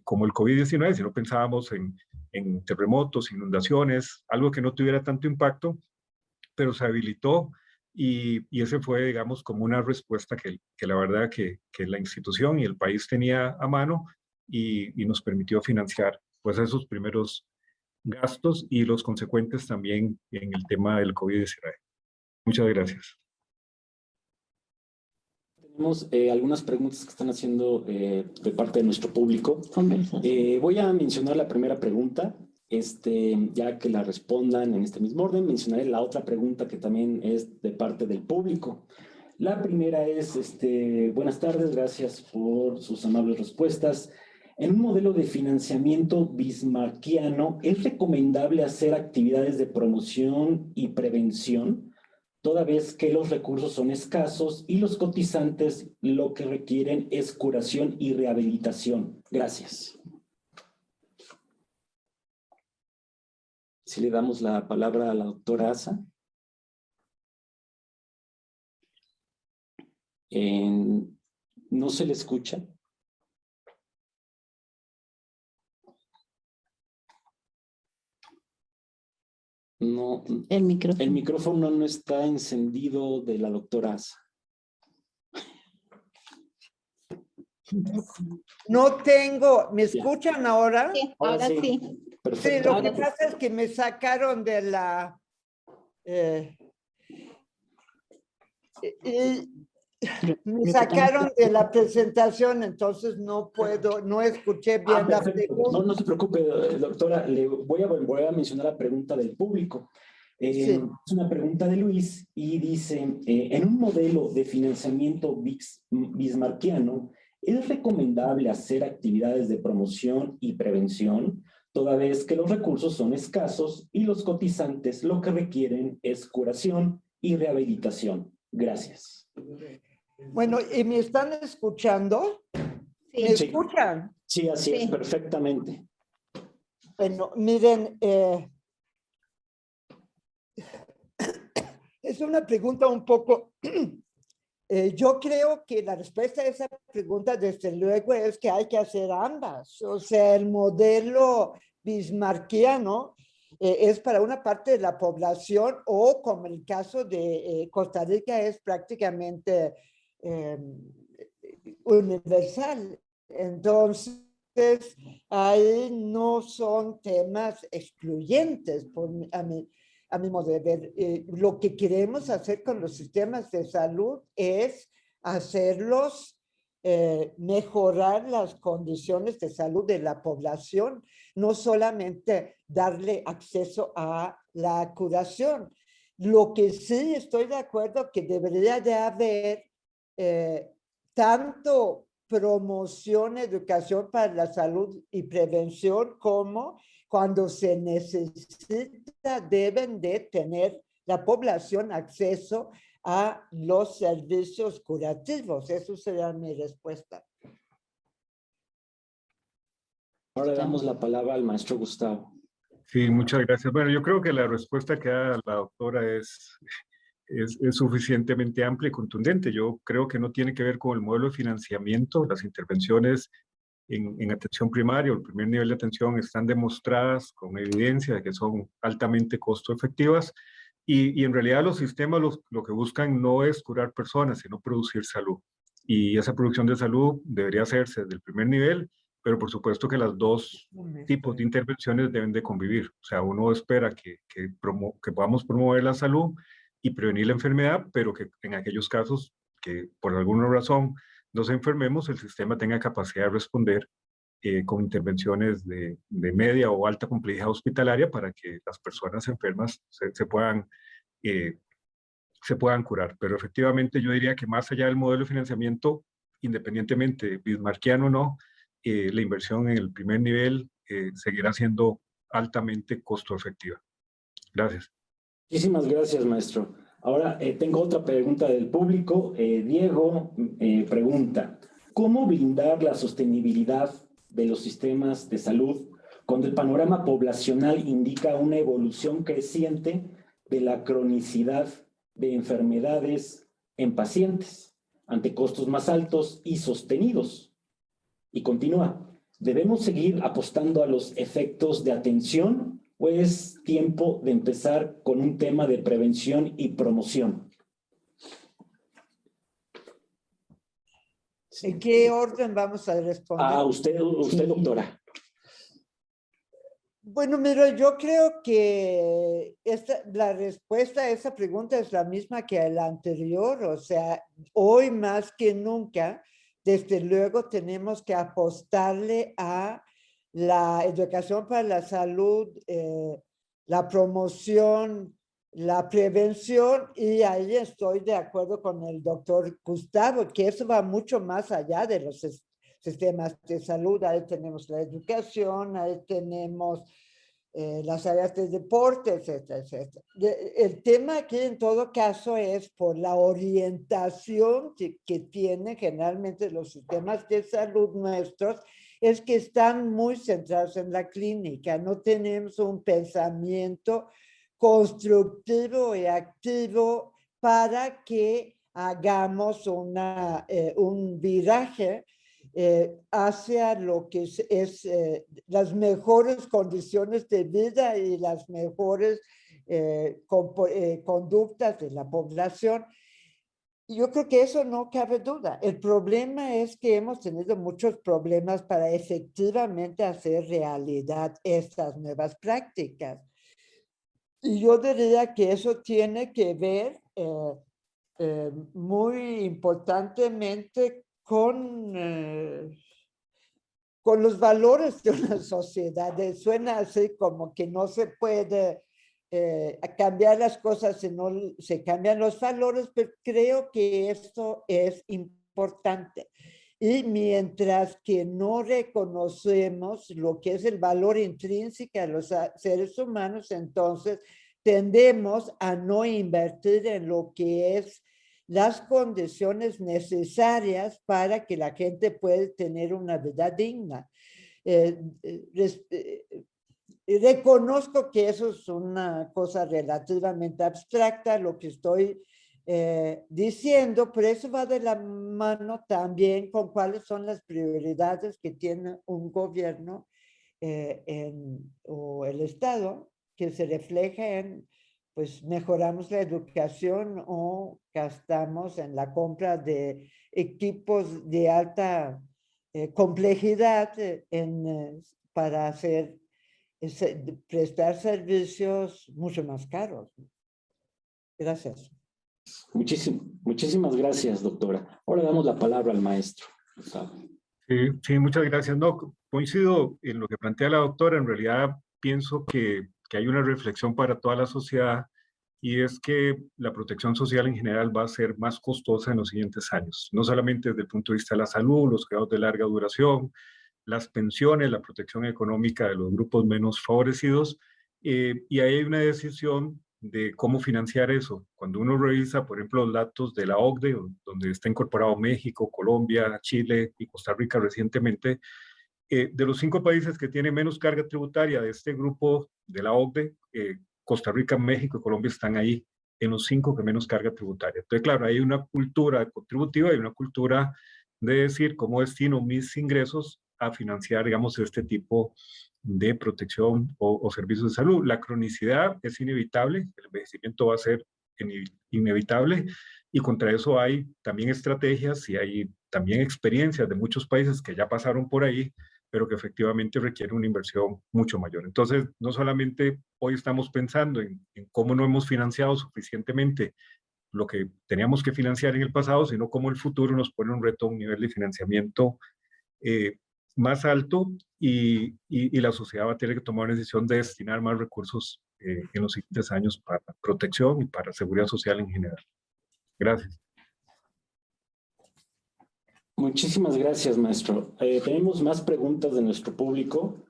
Speaker 4: como el COVID-19, sino pensábamos en terremotos, inundaciones, algo que no tuviera tanto impacto, pero se habilitó y ese fue, digamos, como una respuesta que la verdad que la institución y el país tenía a mano y nos permitió financiar pues esos primeros gastos y los consecuentes también en el tema del COVID-19. Muchas gracias.
Speaker 2: Tenemos algunas preguntas que están haciendo de parte de nuestro público.
Speaker 1: Conversación.
Speaker 2: Voy a mencionar la primera pregunta. Ya que la respondan en este mismo orden, mencionaré la otra pregunta que también es de parte del público. La primera es, buenas tardes, gracias por sus amables respuestas. En un modelo de financiamiento bismarckiano, ¿es recomendable hacer actividades de promoción y prevención, toda vez que los recursos son escasos y los cotizantes lo que requieren es curación y rehabilitación? Gracias. Si le damos la palabra a la doctora Asa. No se le escucha. No.
Speaker 1: El micrófono.
Speaker 2: El micrófono no está encendido de la doctora Asa.
Speaker 3: No tengo, ¿me escuchan ahora?
Speaker 1: Sí, ahora sí.
Speaker 2: Perfecto.
Speaker 3: Sí, lo que pasa es que me sacaron de la... me sacaron de la presentación, entonces no puedo, no escuché bien la pregunta.
Speaker 2: No se preocupe, doctora, le voy a mencionar la pregunta del público.
Speaker 3: Sí.
Speaker 2: Es una pregunta de Luis y dice, en un modelo de financiamiento bismarckiano, ¿es recomendable hacer actividades de promoción y prevención, toda vez que los recursos son escasos y los cotizantes lo que requieren es curación y rehabilitación? Gracias.
Speaker 3: Bueno, ¿y me están escuchando?
Speaker 1: Sí.
Speaker 3: ¿Me escuchan?
Speaker 2: Sí, así
Speaker 1: Sí.
Speaker 2: es, perfectamente.
Speaker 3: Bueno, miren, es una pregunta un poco... yo creo que la respuesta a esa pregunta, desde luego, es que hay que hacer ambas. O sea, el modelo bismarckiano es para una parte de la población o, como el caso de Costa Rica, es prácticamente universal. Entonces, ahí no son temas excluyentes a mi modo de ver. Lo que queremos hacer con los sistemas de salud es hacerlos mejorar las condiciones de salud de la población, no solamente darle acceso a la curación. Lo que sí estoy de acuerdo que debería de haber tanto promoción, educación para la salud y prevención como cuando se necesita, deben de tener la población acceso a los servicios curativos. Eso sería mi respuesta.
Speaker 2: Ahora le damos la palabra al maestro Gustavo.
Speaker 4: Sí, muchas gracias. Bueno, yo creo que la respuesta que da la doctora es suficientemente amplia y contundente. Yo creo que no tiene que ver con el modelo de financiamiento. Las intervenciones en atención primaria o el primer nivel de atención están demostradas con evidencia de que son altamente costo efectivas y en realidad los sistemas lo que buscan no es curar personas, sino producir salud. Y esa producción de salud debería hacerse desde el primer nivel, pero por supuesto que las dos tipos de intervenciones deben de convivir. O sea, uno espera que podamos promover la salud y prevenir la enfermedad, pero que en aquellos casos que por alguna razón nos enfermemos, el sistema tenga capacidad de responder con intervenciones de media o alta complejidad hospitalaria para que las personas enfermas se puedan curar. Pero efectivamente yo diría que más allá del modelo de financiamiento, independientemente bismarckiano o no, la inversión en el primer nivel seguirá siendo altamente costo efectiva. Gracias.
Speaker 2: Muchísimas gracias, maestro. Ahora tengo otra pregunta del público. Diego pregunta, ¿cómo blindar la sostenibilidad de los sistemas de salud cuando el panorama poblacional indica una evolución creciente de la cronicidad de enfermedades en pacientes ante costos más altos y sostenidos? Y continúa, ¿debemos seguir apostando a los efectos de atención o es tiempo de empezar con un tema de prevención y promoción?
Speaker 3: ¿En qué orden vamos a responder?
Speaker 2: Usted, doctora.
Speaker 3: Bueno, mira, yo creo que la respuesta a esa pregunta es la misma que a la anterior. O sea, hoy más que nunca, desde luego tenemos que apostarle a la educación para la salud, la promoción, la prevención, y ahí estoy de acuerdo con el doctor Gustavo, que eso va mucho más allá de los sistemas de salud. Ahí tenemos la educación, ahí tenemos las áreas de deporte, etcétera, etcétera. El tema aquí en todo caso es por la orientación que tienen generalmente los sistemas de salud nuestros, es que están muy centrados en la clínica. No tenemos un pensamiento constructivo y activo para que hagamos un viraje hacia lo que es las mejores condiciones de vida y las mejores conductas de la población. Yo creo que eso no cabe duda. El problema es que hemos tenido muchos problemas para efectivamente hacer realidad estas nuevas prácticas. Y yo diría que eso tiene que ver muy importantemente con los valores de una sociedad. Suena así como que no se puede cambiar las cosas si no se cambian los valores, pero creo que esto es importante. Y mientras que no reconocemos lo que es el valor intrínseco de los seres humanos, entonces tendemos a no invertir en lo que es las condiciones necesarias para que la gente pueda tener una vida digna. Reconozco que eso es una cosa relativamente abstracta, lo que estoy diciendo, pero eso va de la mano también con cuáles son las prioridades que tiene un gobierno o el Estado, que se refleja en, pues, mejoramos la educación o gastamos en la compra de equipos de alta complejidad para prestar servicios mucho más caros. Gracias.
Speaker 2: Muchísimas gracias, doctora. Ahora damos la palabra al maestro.
Speaker 4: Sí, muchas gracias. No, coincido en lo que plantea la doctora. En realidad pienso que hay una reflexión para toda la sociedad, y es que la protección social en general va a ser más costosa en los siguientes años, no solamente desde el punto de vista de la salud, los cuidados de larga duración, las pensiones, la protección económica de los grupos menos favorecidos, y ahí hay una decisión de cómo financiar eso. Cuando uno revisa, por ejemplo, los datos de la OCDE, donde está incorporado México, Colombia, Chile y Costa Rica recientemente, de los 5 países que tienen menos carga tributaria de este grupo de la OCDE, Costa Rica, México y Colombia están ahí en los 5 que menos carga tributaria. Entonces, claro, hay una cultura contributiva y una cultura de decir cómo destino mis ingresos a financiar, digamos, este tipo de protección o servicios de salud. La cronicidad es inevitable, el envejecimiento va a ser inevitable, y contra eso hay también estrategias y hay también experiencias de muchos países que ya pasaron por ahí, pero que efectivamente requiere una inversión mucho mayor. Entonces, no solamente hoy estamos pensando en cómo no hemos financiado suficientemente lo que teníamos que financiar en el pasado, sino cómo el futuro nos pone un reto, un nivel de financiamiento más alto, y la sociedad va a tener que tomar una decisión de destinar más recursos en los siguientes años para protección y para seguridad social en general. Gracias.
Speaker 2: Muchísimas gracias, maestro. Tenemos más preguntas de nuestro público.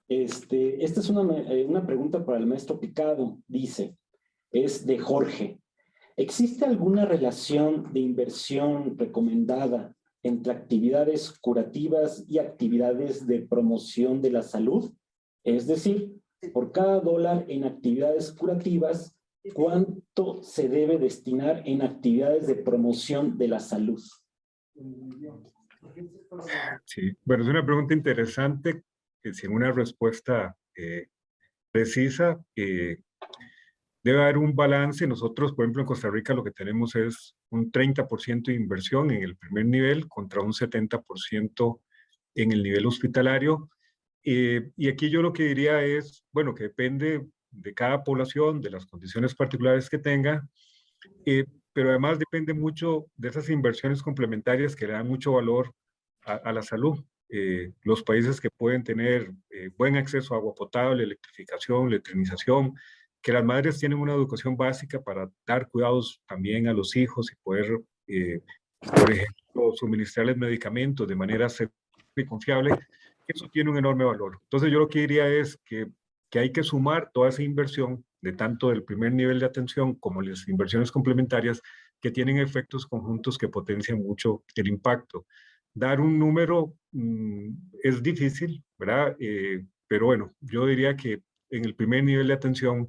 Speaker 2: Esta es una pregunta para el maestro Picado. Dice, es de Jorge. ¿existe alguna relación de inversión recomendada entre actividades curativas y actividades de promoción de la salud? Es decir, por cada dólar en actividades curativas, ¿cuánto se debe destinar en actividades de promoción de la salud?
Speaker 4: Sí, bueno, es una pregunta interesante, que sin una respuesta precisa, debe haber un balance. Nosotros, por ejemplo, en Costa Rica lo que tenemos es un 30% de inversión en el primer nivel contra un 70% en el nivel hospitalario. Y aquí yo lo que diría es, bueno, que depende de cada población, de las condiciones particulares que tenga, pero además depende mucho de esas inversiones complementarias que le dan mucho valor a la salud. Los países que pueden tener buen acceso a agua potable, electrificación, letrinización, que las madres tienen una educación básica para dar cuidados también a los hijos y poder, por ejemplo, suministrarles medicamentos de manera segura y confiable, eso tiene un enorme valor. Entonces yo lo que diría es que hay que sumar toda esa inversión de tanto del primer nivel de atención como las inversiones complementarias que tienen efectos conjuntos que potencian mucho el impacto. Dar un número es difícil, ¿verdad? Pero bueno, yo diría que en el primer nivel de atención,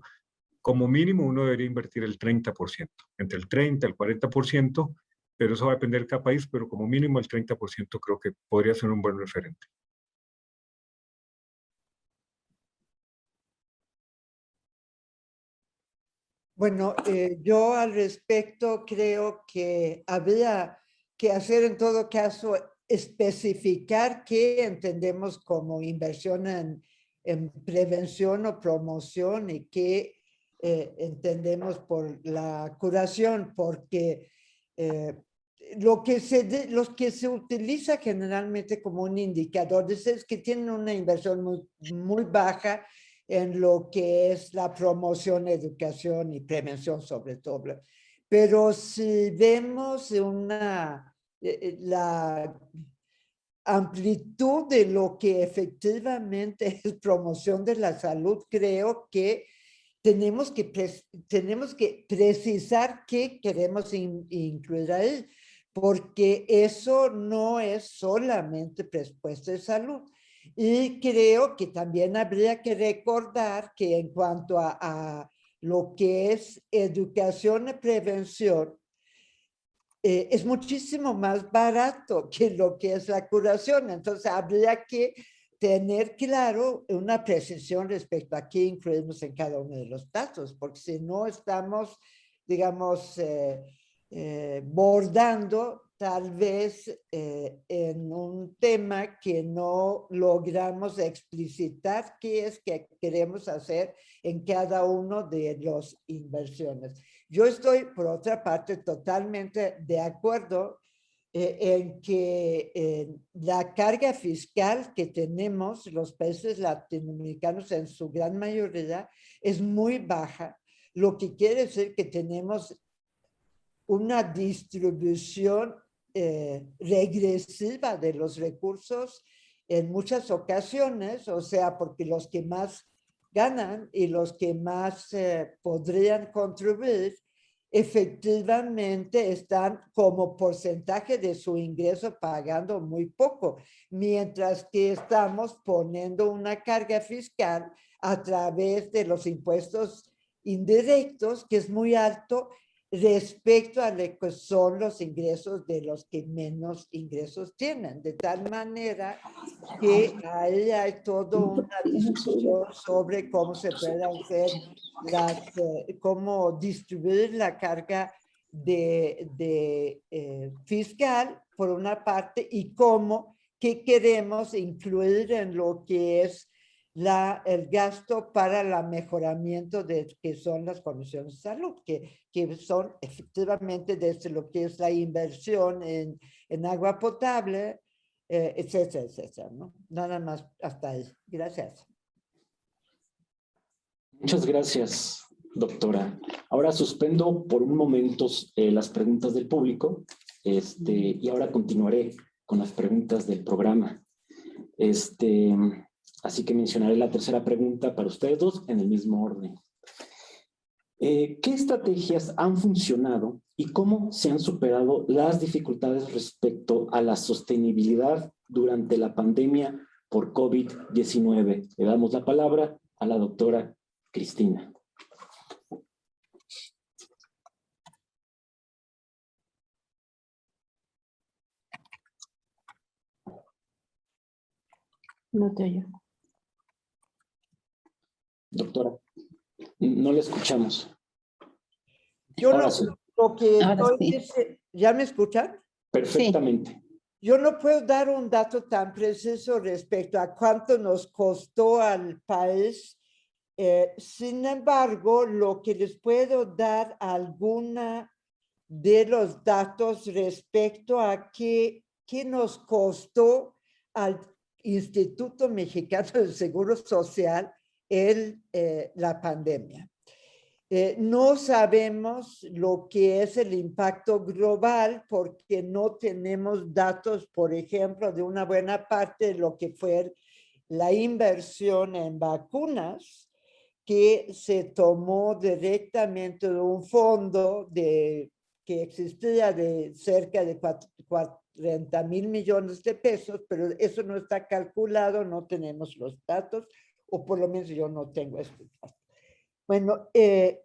Speaker 4: como mínimo uno debería invertir el 30%, entre el 30 y el 40%, pero eso va a depender de cada país, pero como mínimo el 30% creo que podría ser un buen referente.
Speaker 3: Bueno, yo al respecto creo que habría que hacer en todo caso especificar qué entendemos como inversión en prevención o promoción y qué entendemos por la curación, porque los que se utiliza generalmente como un indicador es que tienen una inversión muy baja en lo que es la promoción, educación y prevención sobre todo. Pero si vemos la amplitud de lo que efectivamente es promoción de la salud, creo que tenemos que precisar qué queremos incluir ahí, porque eso no es solamente presupuesto de salud. Y creo que también habría que recordar que en cuanto a lo que es educación y prevención, es muchísimo más barato que lo que es la curación. Entonces habría que tener claro una precisión respecto a qué incluimos en cada uno de los datos, porque si no estamos, digamos, bordando tal vez en un tema que no logramos explicitar qué es que queremos hacer en cada uno de las inversiones. Yo estoy, por otra parte, totalmente de acuerdo en que la carga fiscal que tenemos los países latinoamericanos en su gran mayoría es muy baja, lo que quiere decir que tenemos una distribución regresiva de los recursos en muchas ocasiones, o sea, porque los que más ganan y los que más podrían contribuir efectivamente están como porcentaje de su ingreso pagando muy poco, mientras que estamos poniendo una carga fiscal a través de los impuestos indirectos, que es muy alto respecto a lo que son los ingresos de los que menos ingresos tienen, de tal manera que ahí hay toda una discusión sobre cómo se puede hacer cómo distribuir la carga fiscal por una parte y qué queremos incluir en lo que es el gasto para el mejoramiento de que son las condiciones de salud, que son efectivamente desde lo que es la inversión en agua potable, etcétera, etcétera, ¿no? Nada más hasta ahí. Gracias.
Speaker 2: Muchas gracias, doctora. Ahora suspendo por un momento las preguntas del público y ahora continuaré con las preguntas del programa. Así que mencionaré la tercera pregunta para ustedes dos en el mismo orden. ¿Qué estrategias han funcionado y cómo se han superado las dificultades respecto a la sostenibilidad durante la pandemia por COVID-19? Le damos la palabra a la doctora Cristina.
Speaker 1: No te oigo.
Speaker 2: Doctora, no le escuchamos.
Speaker 3: Yo
Speaker 2: Ahora
Speaker 3: no,
Speaker 2: sí,
Speaker 3: lo que
Speaker 1: Ahora
Speaker 3: estoy
Speaker 1: sí.
Speaker 3: diciendo, ¿ya me escuchan?
Speaker 2: perfectamente.
Speaker 3: Yo no puedo dar un dato tan preciso respecto a cuánto nos costó al país. Sin embargo, lo que les puedo dar alguna de los datos respecto a qué nos costó al Instituto Mexicano del Seguro Social la pandemia. No sabemos lo que es el impacto global porque no tenemos datos, por ejemplo, de una buena parte de lo que fue la inversión en vacunas que se tomó directamente de un fondo que existía de cerca de 40,000 millones de pesos, pero eso no está calculado, no tenemos los datos, o por lo menos yo no tengo estos datos. Bueno, el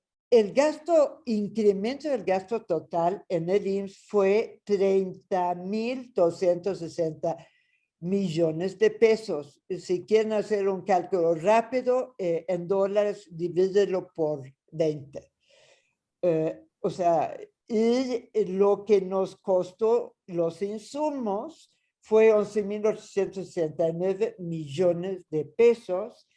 Speaker 3: incremento del gasto total en el IMSS fue 30,260 millones de pesos. Si quieren hacer un cálculo rápido, en dólares, divídelo por 20. O sea, y lo que nos costó los insumos fue 11,869 millones de pesos.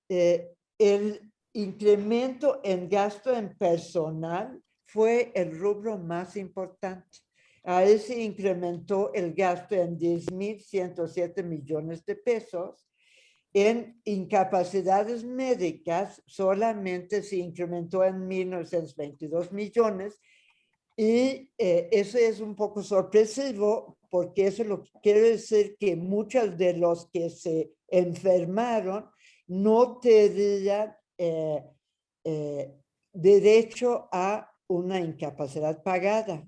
Speaker 3: El incremento en gasto en personal fue el rubro más importante. Ahí se incrementó el gasto en 10,107 millones de pesos. En incapacidades médicas solamente se incrementó en 1,922 millones. Y eso es un poco sorpresivo porque eso lo que quiere decir que muchos de los que se enfermaron no tenían derecho a una incapacidad pagada.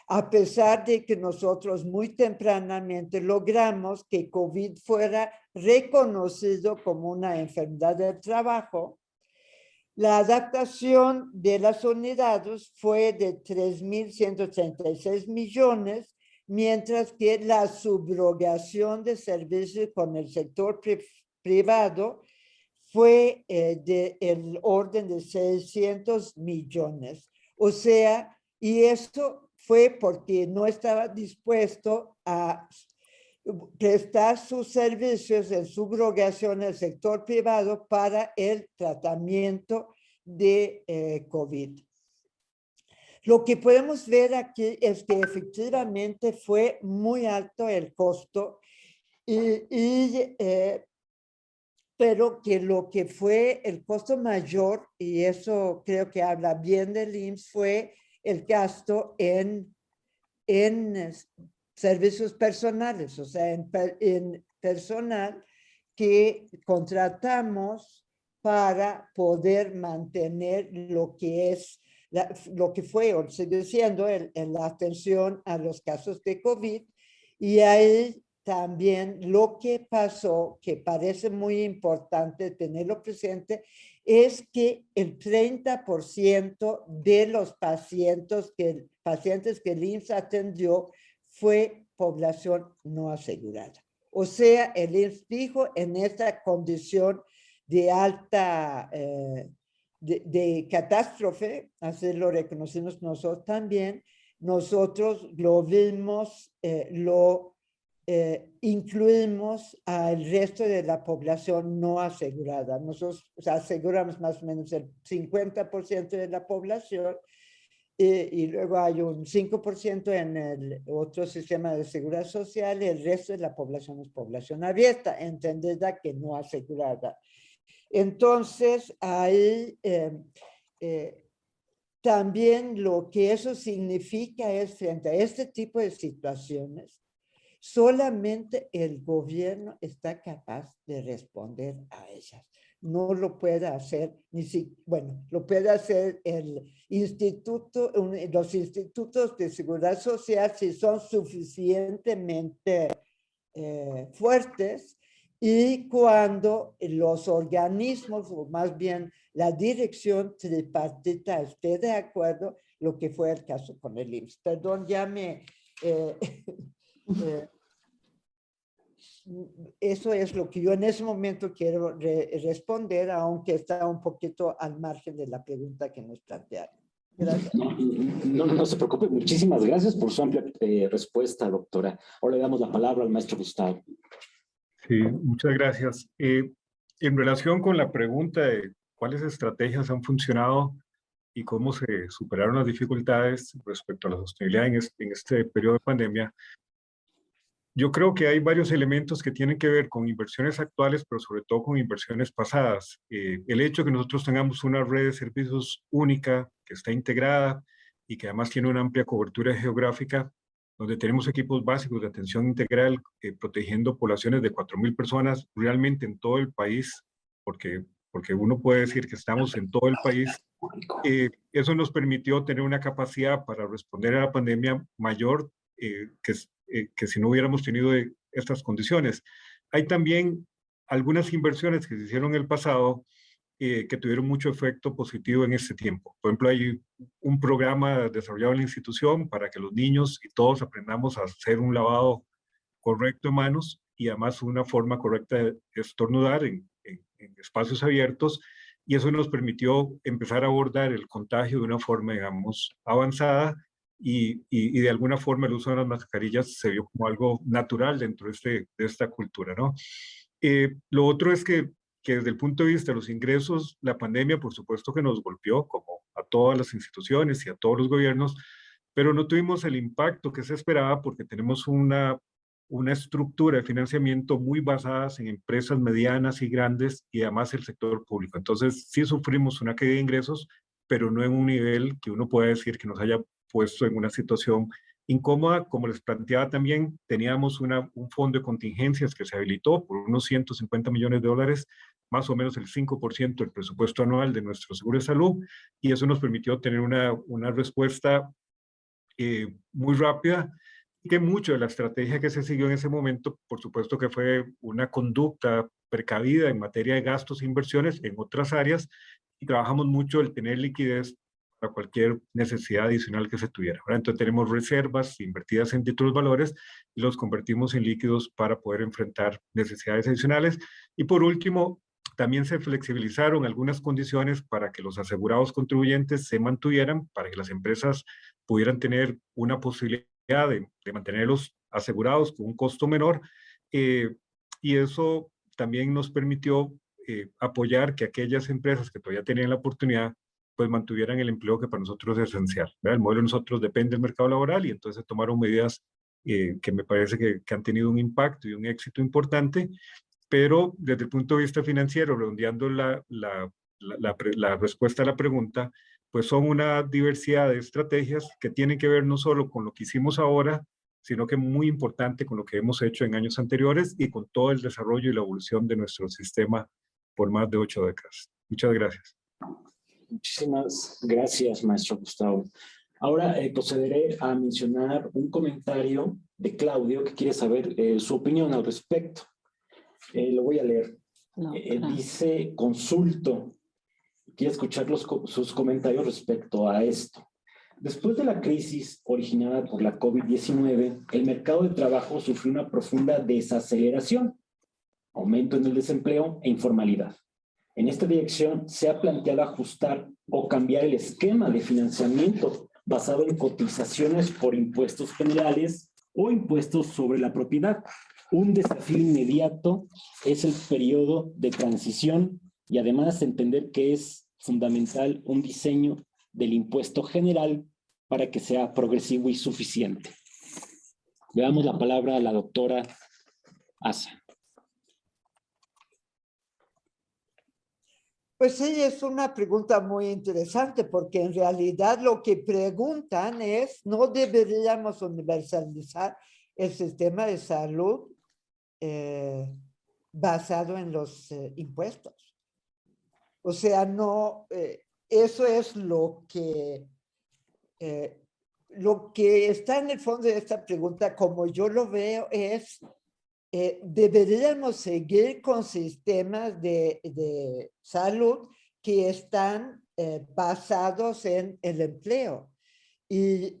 Speaker 3: A pesar de que nosotros muy tempranamente logramos que COVID fuera reconocido como una enfermedad del trabajo, la adaptación de las unidades fue de 3,136 millones, mientras que la subrogación de servicios con el sector privado fue del orden de 600 millones. O sea, y esto fue porque no estaba dispuesto a prestar sus servicios en subrogación al sector privado para el tratamiento de COVID. Lo que podemos ver aquí es que efectivamente fue muy alto el costo pero que lo que fue el costo mayor, y eso creo que habla bien del IMSS, fue el gasto en servicios personales, o sea, en personal que contratamos para poder mantener lo que es, lo que fue o sigue siendo la atención a los casos de COVID. Y ahí también lo que pasó, que parece muy importante tenerlo presente, es que el 30% de los pacientes que el IMSS atendió fue población no asegurada. O sea, el IMSS dijo en esta condición de alta, de catástrofe, así lo reconocimos nosotros también, nosotros lo vimos, incluimos al resto de la población no asegurada. Nosotros aseguramos más o menos el 50% de la población y luego hay un 5% en el otro sistema de seguridad social y el resto de la población es población abierta, entendida que no asegurada. Entonces, ahí también lo que eso significa es frente a este tipo de situaciones, solamente el gobierno está capaz de responder a ellas. no lo puede hacer, bueno, lo puede hacer el instituto, los institutos de seguridad social si son suficientemente fuertes, y cuando los organismos, o más bien la dirección tripartita esté de acuerdo, lo que fue el caso con el IMSS. Perdón, ya me... eso es lo que yo en ese momento quiero responder, aunque está un poquito al margen de la pregunta que nos plantearon. Gracias.
Speaker 2: No se preocupe. Muchísimas gracias por su amplia respuesta, doctora. Ahora le damos la palabra al maestro Gustavo.
Speaker 4: Sí, muchas gracias. En relación con la pregunta de cuáles estrategias han funcionado y cómo se superaron las dificultades respecto a la sostenibilidad en este periodo de pandemia, yo creo que hay varios elementos que tienen que ver con inversiones actuales, pero sobre todo con inversiones pasadas. El hecho de que nosotros tengamos una red de servicios única, que está integrada y que además tiene una amplia cobertura geográfica, donde tenemos equipos básicos de atención integral, protegiendo poblaciones de 4.000 personas realmente en todo el país, porque uno puede decir que estamos en todo el país. Eso nos permitió tener una capacidad para responder a la pandemia mayor que si no hubiéramos tenido estas condiciones. Hay también algunas inversiones que se hicieron en el pasado que tuvieron mucho efecto positivo en este tiempo. Por ejemplo, hay un programa desarrollado en la institución para que los niños y todos aprendamos a hacer un lavado correcto de manos y además una forma correcta de estornudar en espacios abiertos, y eso nos permitió empezar a abordar el contagio de una forma, digamos, avanzada, y de alguna forma el uso de las mascarillas se vio como algo natural dentro de esta cultura, ¿no? Lo otro es que desde el punto de vista de los ingresos, la pandemia por supuesto que nos golpeó, como a todas las instituciones y a todos los gobiernos, pero no tuvimos el impacto que se esperaba porque tenemos una estructura de financiamiento muy basadas en empresas medianas y grandes y además el sector público. Entonces sí sufrimos una caída de ingresos, pero no en un nivel que uno pueda decir que nos haya puesto en una situación incómoda. Como les planteaba también, teníamos un fondo de contingencias que se habilitó por unos 150 millones de dólares, más o menos el 5% del presupuesto anual de nuestro seguro de salud, y eso nos permitió tener una respuesta muy rápida, y que mucho de la estrategia que se siguió en ese momento, por supuesto que fue una conducta precavida en materia de gastos e inversiones en otras áreas, y trabajamos mucho el tener liquidez para cualquier necesidad adicional que se tuviera. ¿Verdad? Entonces tenemos reservas invertidas en títulos valores y los convertimos en líquidos para poder enfrentar necesidades adicionales. Y por último, también se flexibilizaron algunas condiciones para que los asegurados contribuyentes se mantuvieran, para que las empresas pudieran tener una posibilidad de mantenerlos asegurados con un costo menor, y eso también nos permitió apoyar que aquellas empresas que todavía tenían la oportunidad pues mantuvieran el empleo, que para nosotros es esencial, ¿verdad? El modelo de nosotros depende del mercado laboral, y entonces tomaron medidas que me parece que han tenido un impacto y un éxito importante, pero desde el punto de vista financiero, redondeando la respuesta a la pregunta, pues son una diversidad de estrategias que tienen que ver no solo con lo que hicimos ahora, sino que muy importante con lo que hemos hecho en años anteriores y con todo el desarrollo y la evolución de nuestro sistema por más de 8 décadas. Muchas gracias.
Speaker 2: Muchísimas gracias, maestro Gustavo. Ahora procederé a mencionar un comentario de Claudio que quiere saber su opinión al respecto. Lo voy a leer. Dice, consulto. Quiero escuchar sus comentarios respecto a esto. Después de la crisis originada por la COVID-19, el mercado de trabajo sufrió una profunda desaceleración, aumento en el desempleo e informalidad. En esta dirección se ha planteado ajustar o cambiar el esquema de financiamiento basado en cotizaciones por impuestos generales o impuestos sobre la propiedad. Un desafío inmediato es el periodo de transición y además entender que es fundamental un diseño del impuesto general para que sea progresivo y suficiente. Le damos la palabra a la doctora Asa.
Speaker 3: Pues sí, es una pregunta muy interesante, porque en realidad lo que preguntan es, ¿no deberíamos universalizar el sistema de salud basado en los impuestos? O sea, no, eso es lo que está en el fondo de esta pregunta, como yo lo veo, es deberíamos seguir con sistemas de salud que están basados en el empleo. Y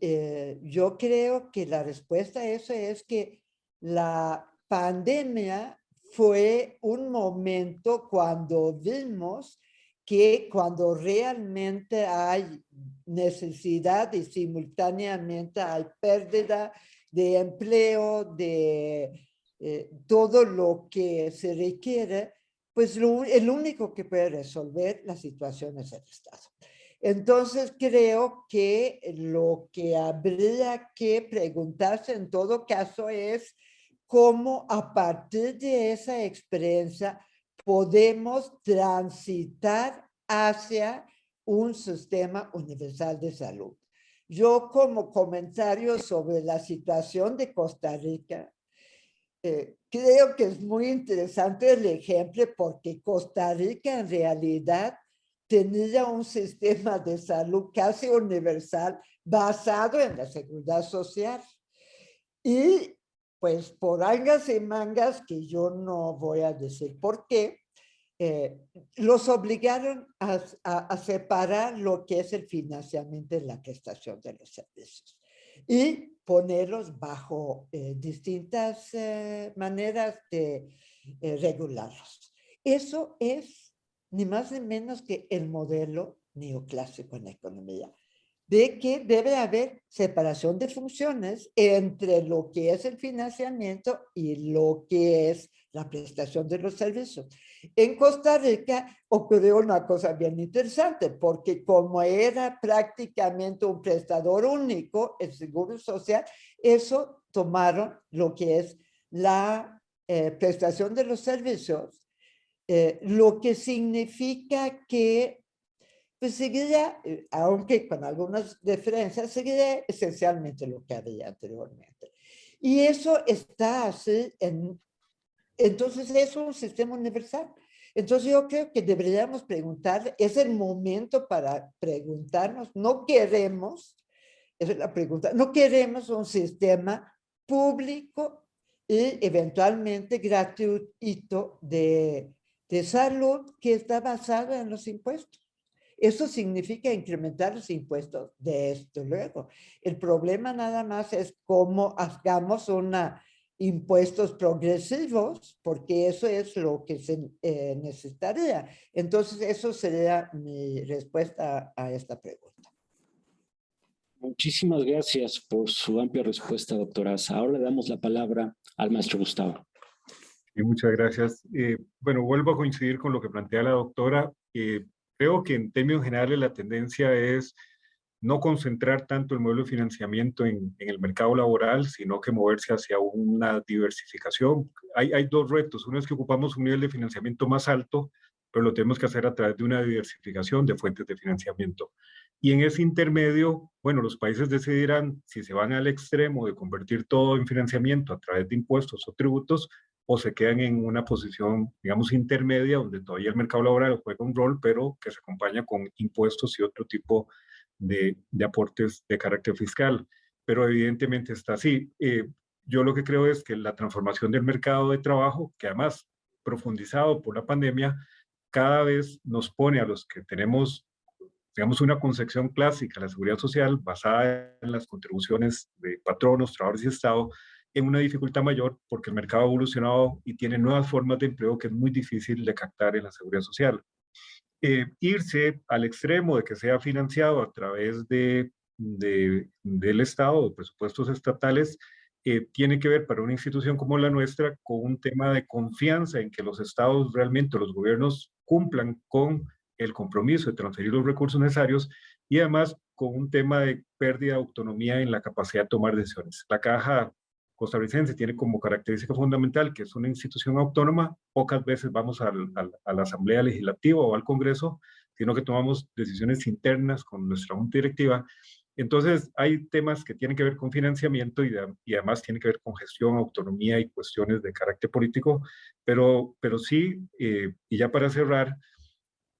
Speaker 3: yo creo que la respuesta a eso es que la pandemia fue un momento cuando vimos que cuando realmente hay necesidad y simultáneamente hay pérdida de empleo, de todo lo que se requiere, pues el único que puede resolver la situación es el Estado. Entonces creo que lo que habría que preguntarse en todo caso es cómo a partir de esa experiencia podemos transitar hacia un sistema universal de salud. Yo como comentario sobre la situación de Costa Rica, creo que es muy interesante el ejemplo porque Costa Rica en realidad tenía un sistema de salud casi universal basado en la seguridad social. Y pues por angas y mangas, que yo no voy a decir por qué, los obligaron a separar lo que es el financiamiento de la prestación de los servicios y ponerlos bajo distintas maneras de regularlos. Eso es ni más ni menos que el modelo neoclásico en la economía, de que debe haber separación de funciones entre lo que es el financiamiento y lo que es la prestación de los servicios. En Costa Rica ocurrió una cosa bien interesante, porque como era prácticamente un prestador único, el Seguro Social, eso tomaron lo que es la prestación de los servicios, lo que significa que pues seguía, aunque con algunas diferencias, seguía esencialmente lo que había anteriormente. Y eso está así, entonces es un sistema universal. Entonces yo creo que deberíamos preguntar, es el momento para preguntarnos, no queremos, esa es la pregunta, no queremos un sistema público y eventualmente gratuito de salud que está basado en los impuestos. Eso significa incrementar los impuestos, desde luego. El problema nada más es cómo hagamos impuestos progresivos, porque eso es lo que se necesitaría. Entonces, eso sería mi respuesta a esta pregunta.
Speaker 2: Muchísimas gracias por su amplia respuesta, doctora Asa. Ahora le damos la palabra al maestro Gustavo.
Speaker 4: Y muchas gracias. Bueno, vuelvo a coincidir con lo que plantea la doctora. Creo que en términos generales la tendencia es no concentrar tanto el modelo de financiamiento en el mercado laboral, sino que moverse hacia una diversificación. Hay dos retos. Uno es que ocupamos un nivel de financiamiento más alto, pero lo tenemos que hacer a través de una diversificación de fuentes de financiamiento. Y en ese intermedio, bueno, los países decidirán si se van al extremo de convertir todo en financiamiento a través de impuestos o tributos, o se quedan en una posición, digamos, intermedia, donde todavía el mercado laboral juega un rol, pero que se acompaña con impuestos y otro tipo de aportes de carácter fiscal. Pero evidentemente está así. Yo lo que creo es que la transformación del mercado de trabajo, que además profundizado por la pandemia, cada vez nos pone a los que tenemos, digamos, una concepción clásica de la seguridad social basada en las contribuciones de patronos, trabajadores y Estado, en una dificultad mayor porque el mercado ha evolucionado y tiene nuevas formas de empleo que es muy difícil de captar en la seguridad social. Irse al extremo de que sea financiado a través del Estado, de presupuestos estatales, tiene que ver para una institución como la nuestra con un tema de confianza en que los estados realmente, los gobiernos cumplan con el compromiso de transferir los recursos necesarios y además con un tema de pérdida de autonomía en la capacidad de tomar decisiones. La Caja costarricense tiene como característica fundamental que es una institución autónoma. Pocas veces vamos a la Asamblea Legislativa o al Congreso, sino que tomamos decisiones internas con nuestra junta directiva. Entonces, hay temas que tienen que ver con financiamiento y además tienen que ver con gestión, autonomía y cuestiones de carácter político, pero sí, y ya para cerrar,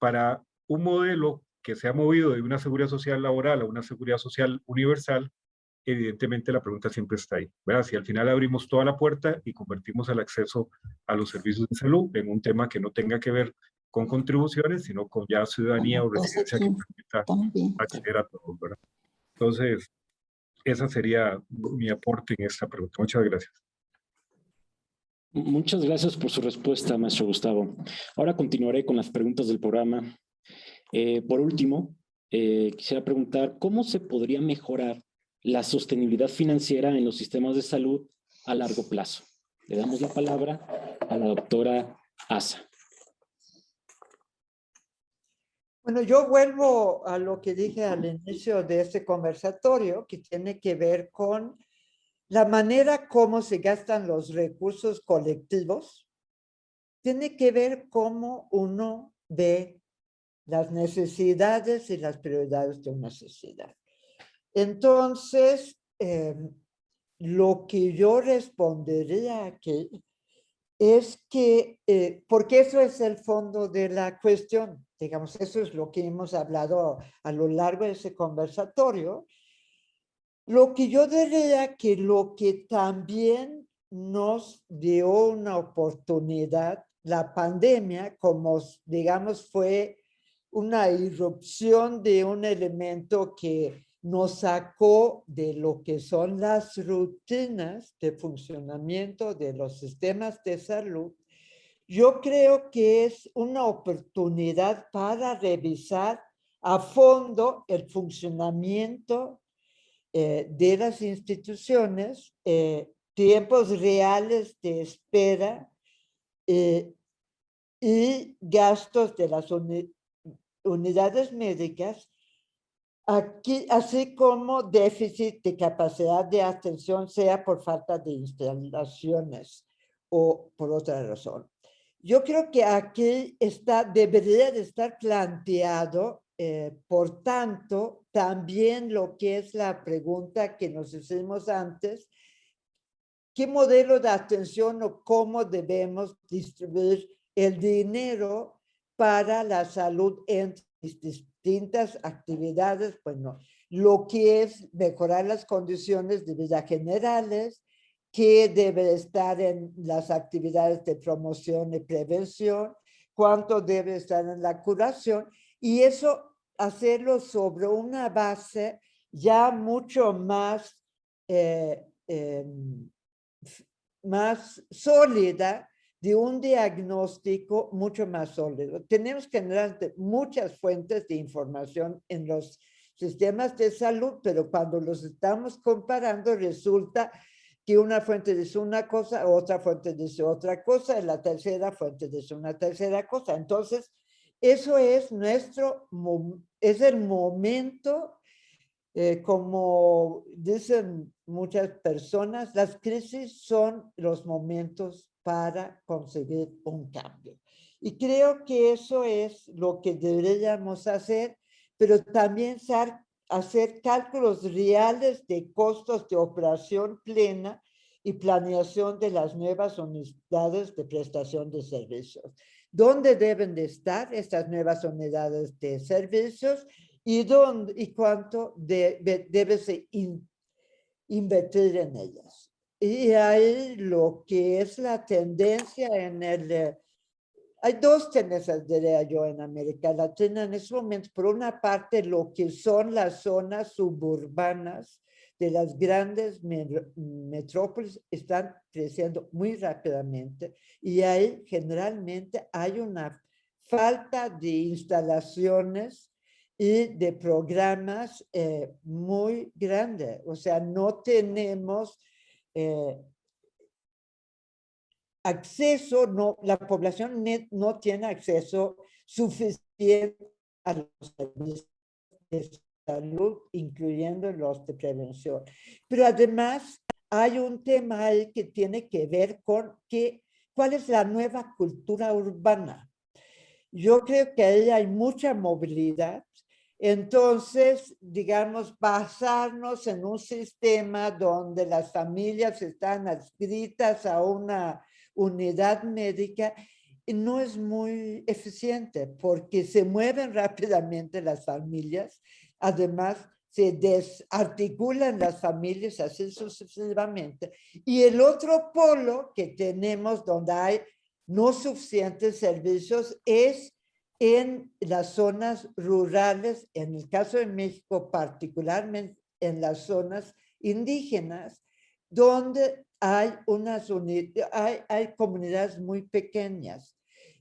Speaker 4: para un modelo que se ha movido de una seguridad social laboral a una seguridad social universal, evidentemente la pregunta siempre está ahí, ¿verdad? Si al final abrimos toda la puerta y convertimos el acceso a los servicios de salud en un tema que no tenga que ver con contribuciones, sino con ya ciudadanía o residencia que permita acceder a todos, ¿verdad? Entonces, esa sería mi aporte en esta pregunta. Muchas gracias.
Speaker 2: Muchas gracias por su respuesta, maestro Gustavo. Ahora continuaré con las preguntas del programa. Por último, quisiera preguntar, ¿cómo se podría mejorar la sostenibilidad financiera en los sistemas de salud a largo plazo? Le damos la palabra a la doctora Asa.
Speaker 3: Bueno, yo vuelvo a lo que dije al inicio de este conversatorio, que tiene que ver con la manera como se gastan los recursos colectivos. Tiene que ver cómo uno ve las necesidades y las prioridades de una sociedad. Entonces, lo que yo respondería aquí es que, porque eso es el fondo de la cuestión, digamos, eso es lo que hemos hablado a lo largo de ese conversatorio. Lo que yo diría que lo que también nos dio una oportunidad, la pandemia, como digamos fue una irrupción de un elemento que nos sacó de lo que son las rutinas de funcionamiento de los sistemas de salud. Yo creo que es una oportunidad para revisar a fondo el funcionamiento de las instituciones, tiempos reales de espera y gastos de las unidades médicas, aquí, así como déficit de capacidad de atención, sea por falta de instalaciones o por otra razón. Yo creo que aquí debería de estar planteado, por tanto, también lo que es la pregunta que nos hicimos antes, ¿qué modelo de atención o cómo debemos distribuir el dinero para la salud en distintas actividades? Bueno, lo que es mejorar las condiciones de vida generales, que debe estar en las actividades de promoción y prevención, cuánto debe estar en la curación, y eso hacerlo sobre una base ya mucho más más sólida, de un diagnóstico mucho más sólido. Tenemos que tener muchas fuentes de información en los sistemas de salud, pero cuando los estamos comparando resulta que una fuente dice una cosa, otra fuente dice otra cosa, y la tercera fuente dice una tercera cosa. Entonces, eso es es el momento. Como dicen muchas personas, las crisis son los momentos para conseguir un cambio. Y creo que eso es lo que deberíamos hacer, pero también hacer cálculos reales de costos de operación plena y planeación de las nuevas unidades de prestación de servicios. ¿Dónde deben de estar estas nuevas unidades de servicios? Y cuánto debe invertir en ellas. Y ahí lo que es la tendencia hay dos tendencias, diría yo, en América Latina en estos momentos. Por una parte, lo que son las zonas suburbanas de las grandes metrópolis están creciendo muy rápidamente, y ahí generalmente hay una falta de instalaciones y de programas muy grande. O sea, no tenemos acceso, la población no tiene acceso suficiente a los servicios de salud, incluyendo los de prevención. Pero además hay un tema ahí que tiene que ver con cuál es la nueva cultura urbana. Yo creo que ahí hay mucha movilidad. Entonces, digamos, basarnos en un sistema donde las familias están adscritas a una unidad médica no es muy eficiente porque se mueven rápidamente las familias. Además, se desarticulan las familias así sucesivamente. Y el otro polo que tenemos donde hay no suficientes servicios es en las zonas rurales, en el caso de México, particularmente en las zonas indígenas, donde hay hay comunidades muy pequeñas.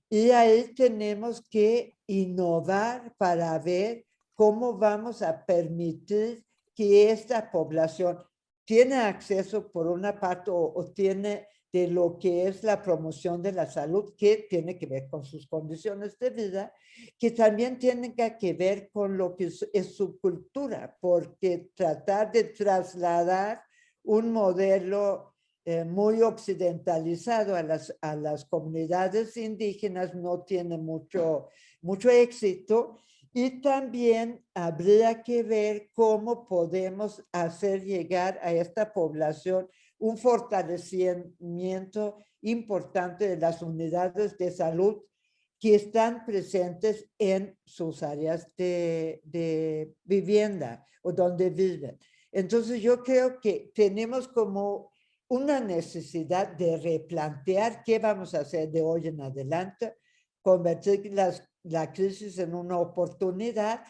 Speaker 3: Y ahí tenemos que innovar para ver cómo vamos a permitir que esta población tiene acceso por una parte o tiene de lo que es la promoción de la salud, que tiene que ver con sus condiciones de vida, que también tiene que ver con lo que es su cultura, porque tratar de trasladar un modelo muy occidentalizado a las comunidades indígenas no tiene mucho éxito. Y también habría que ver cómo podemos hacer llegar a esta población un fortalecimiento importante de las unidades de salud que están presentes en sus áreas de vivienda o donde viven. Entonces yo creo que tenemos como una necesidad de replantear qué vamos a hacer de hoy en adelante, convertir la crisis en una oportunidad,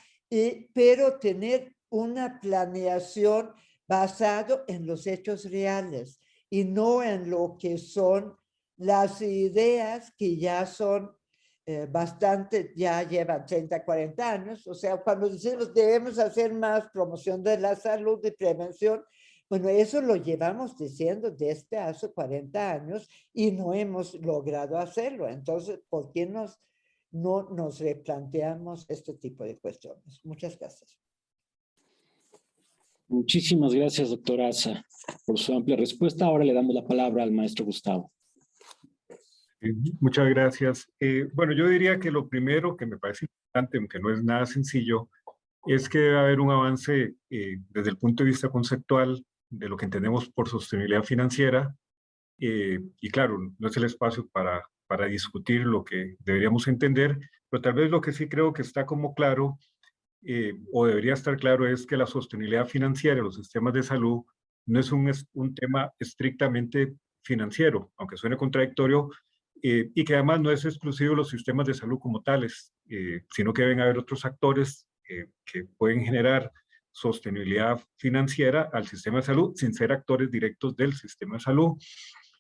Speaker 3: pero tener una planeación basado en los hechos reales y no en lo que son las ideas que ya son bastante, ya llevan 30, 40 años. O sea, cuando decimos debemos hacer más promoción de la salud y prevención, bueno, eso lo llevamos diciendo desde hace 40 años y no hemos logrado hacerlo. Entonces, ¿por qué no nos replanteamos este tipo de cuestiones? Muchas gracias.
Speaker 2: Muchísimas gracias, doctora Asa, por su amplia respuesta. Ahora le damos la palabra al maestro Gustavo.
Speaker 4: Muchas gracias. Bueno, yo diría que lo primero que me parece importante, aunque no es nada sencillo, es que debe haber un avance desde el punto de vista conceptual de lo que entendemos por sostenibilidad financiera. Y claro, no es el espacio para discutir lo que deberíamos entender, pero tal vez lo que sí creo que está como claro, o debería estar claro, es que la sostenibilidad financiera de los sistemas de salud no es un tema estrictamente financiero, aunque suene contradictorio, y que además no es exclusivo de los sistemas de salud como tales, sino que deben haber otros actores que pueden generar sostenibilidad financiera al sistema de salud sin ser actores directos del sistema de salud.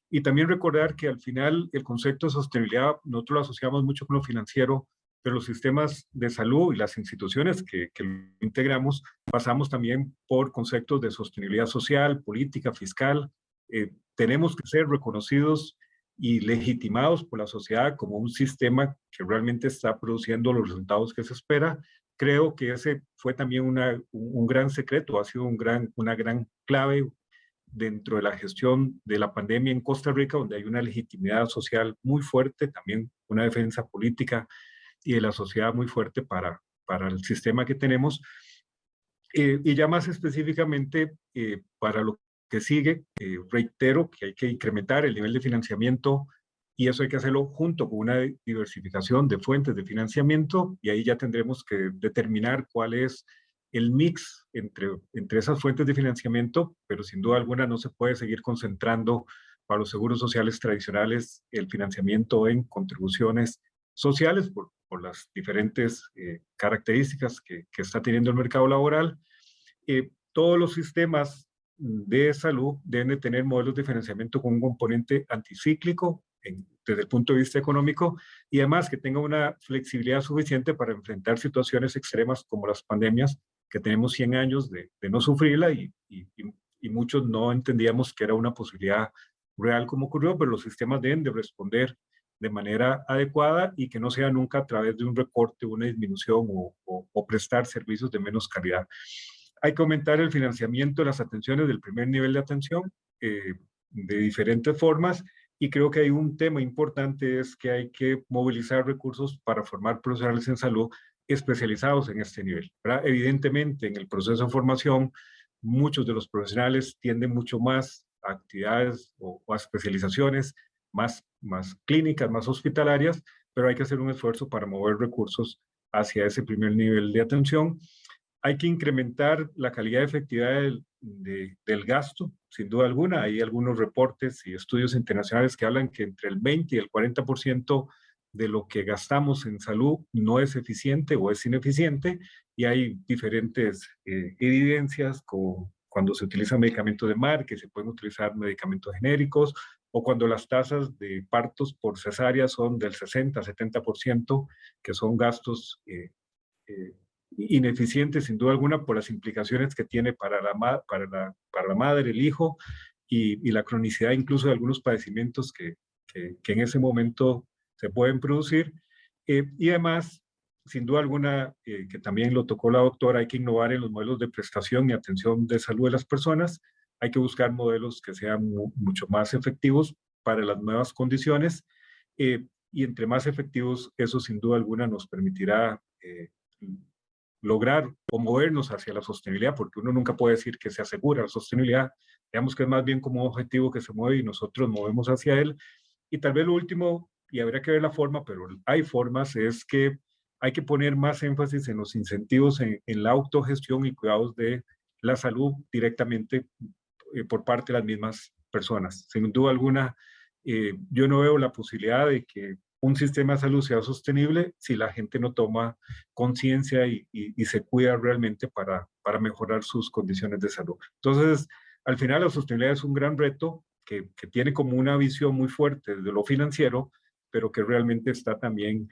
Speaker 4: Y también recordar que al final el concepto de sostenibilidad nosotros lo asociamos mucho con lo financiero, pero los sistemas de salud y las instituciones que lo integramos pasamos también por conceptos de sostenibilidad social, política, fiscal. Tenemos que ser reconocidos y legitimados por la sociedad como un sistema que realmente está produciendo los resultados que se espera. Creo que ese fue también un gran secreto, ha sido una gran clave dentro de la gestión de la pandemia en Costa Rica, donde hay una legitimidad social muy fuerte, también una defensa política y de la sociedad muy fuerte para el sistema que tenemos. Y ya más específicamente, para lo que sigue, reitero que hay que incrementar el nivel de financiamiento y eso hay que hacerlo junto con una diversificación de fuentes de financiamiento y ahí ya tendremos que determinar cuál es el mix entre esas fuentes de financiamiento, pero sin duda alguna no se puede seguir concentrando para los seguros sociales tradicionales el financiamiento en contribuciones sociales por las diferentes características que está teniendo el mercado laboral. Todos los sistemas de salud deben de tener modelos de financiamiento con un componente anticíclico desde el punto de vista económico y además que tenga una flexibilidad suficiente para enfrentar situaciones extremas como las pandemias, que tenemos 100 años de no sufrirla y muchos no entendíamos que era una posibilidad real como ocurrió, pero los sistemas deben de responder de manera adecuada y que no sea nunca a través de un recorte, una disminución o prestar servicios de menos calidad. Hay que aumentar el financiamiento de las atenciones del primer nivel de atención de diferentes formas y creo que hay un tema importante, es que hay que movilizar recursos para formar profesionales en salud especializados en este nivel, ¿verdad? Evidentemente, en el proceso de formación, muchos de los profesionales tienden mucho más a actividades o a especializaciones más más clínicas, más hospitalarias, pero hay que hacer un esfuerzo para mover recursos hacia ese primer nivel de atención. Hay que incrementar la calidad de efectividad del gasto, sin duda alguna. Hay algunos reportes y estudios internacionales que hablan que entre el 20 y el 40% de lo que gastamos en salud no es eficiente o es ineficiente, y hay diferentes evidencias cuando se utilizan medicamentos de mar, que se pueden utilizar medicamentos genéricos, o cuando las tasas de partos por cesárea son del 60-70%, que son gastos ineficientes sin duda alguna por las implicaciones que tiene para la madre, el hijo, y la cronicidad incluso de algunos padecimientos que en ese momento se pueden producir. Y además, sin duda alguna, que también lo tocó la doctora, hay que innovar en los modelos de prestación y atención de salud de las personas. Hay que buscar modelos que sean mucho más efectivos para las nuevas condiciones, y entre más efectivos, eso sin duda alguna nos permitirá lograr o movernos hacia la sostenibilidad, porque uno nunca puede decir que se asegura la sostenibilidad. Digamos que es más bien como un objetivo que se mueve y nosotros movemos hacia él. Y tal vez lo último, y habría que ver la forma, pero hay formas, es que hay que poner más énfasis en los incentivos en la autogestión y cuidados de la salud directamente por parte de las mismas personas. Sin duda alguna, yo no veo la posibilidad de que un sistema de salud sea sostenible si la gente no toma conciencia y se cuida realmente para mejorar sus condiciones de salud. Entonces, al final la sostenibilidad es un gran reto que tiene como una visión muy fuerte de lo financiero, pero que realmente está también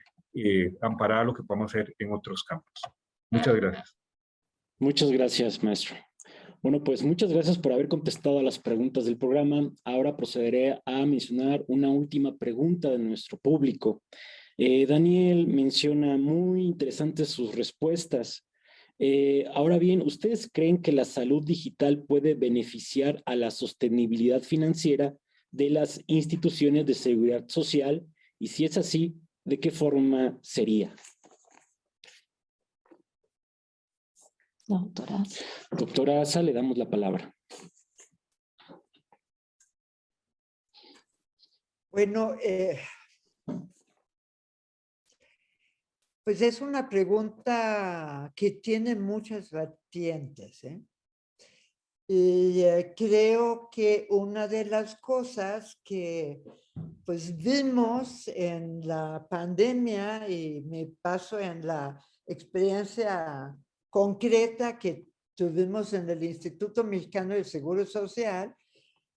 Speaker 4: amparada a lo que podemos hacer en otros campos. Muchas gracias.
Speaker 2: Muchas gracias, maestro. Bueno, pues muchas gracias por haber contestado a las preguntas del programa. Ahora procederé a mencionar una última pregunta de nuestro público. Daniel menciona muy interesantes sus respuestas. Ahora bien, ¿ustedes creen que la salud digital puede beneficiar a la sostenibilidad financiera de las instituciones de seguridad social? Y si es así, ¿de qué forma sería?
Speaker 1: La doctora.
Speaker 2: Doctora Asa, le damos la palabra.
Speaker 3: Bueno, pues es una pregunta que tiene muchas vertientes, ¿eh? Y creo que una de las cosas que pues vimos en la pandemia, y me paso en la experiencia concreta que tuvimos en el Instituto Mexicano del Seguro Social,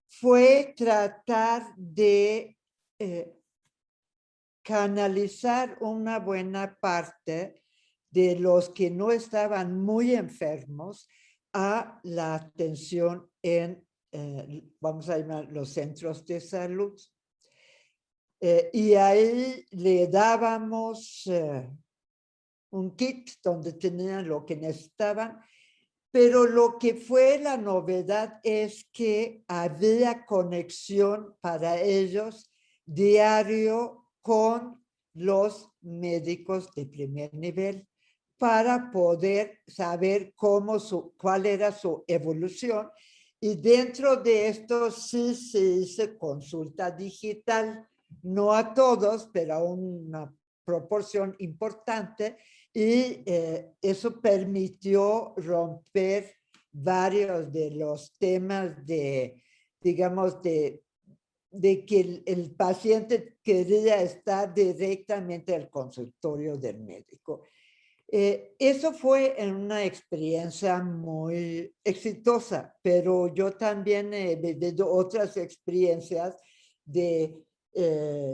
Speaker 3: fue tratar de canalizar una buena parte de los que no estaban muy enfermos a la atención en, vamos a llamar, los centros de salud. Y ahí le dábamos un kit donde tenían lo que necesitaban, pero lo que fue la novedad es que había conexión para ellos diario con los médicos de primer nivel para poder saber cuál era su evolución. Y dentro de esto sí se hizo consulta digital, no a todos, pero a una proporción importante, y eso permitió romper varios de los temas de, digamos, de que el paciente quería estar directamente al consultorio del médico. Eso fue una experiencia muy exitosa, pero yo también he vivido otras experiencias de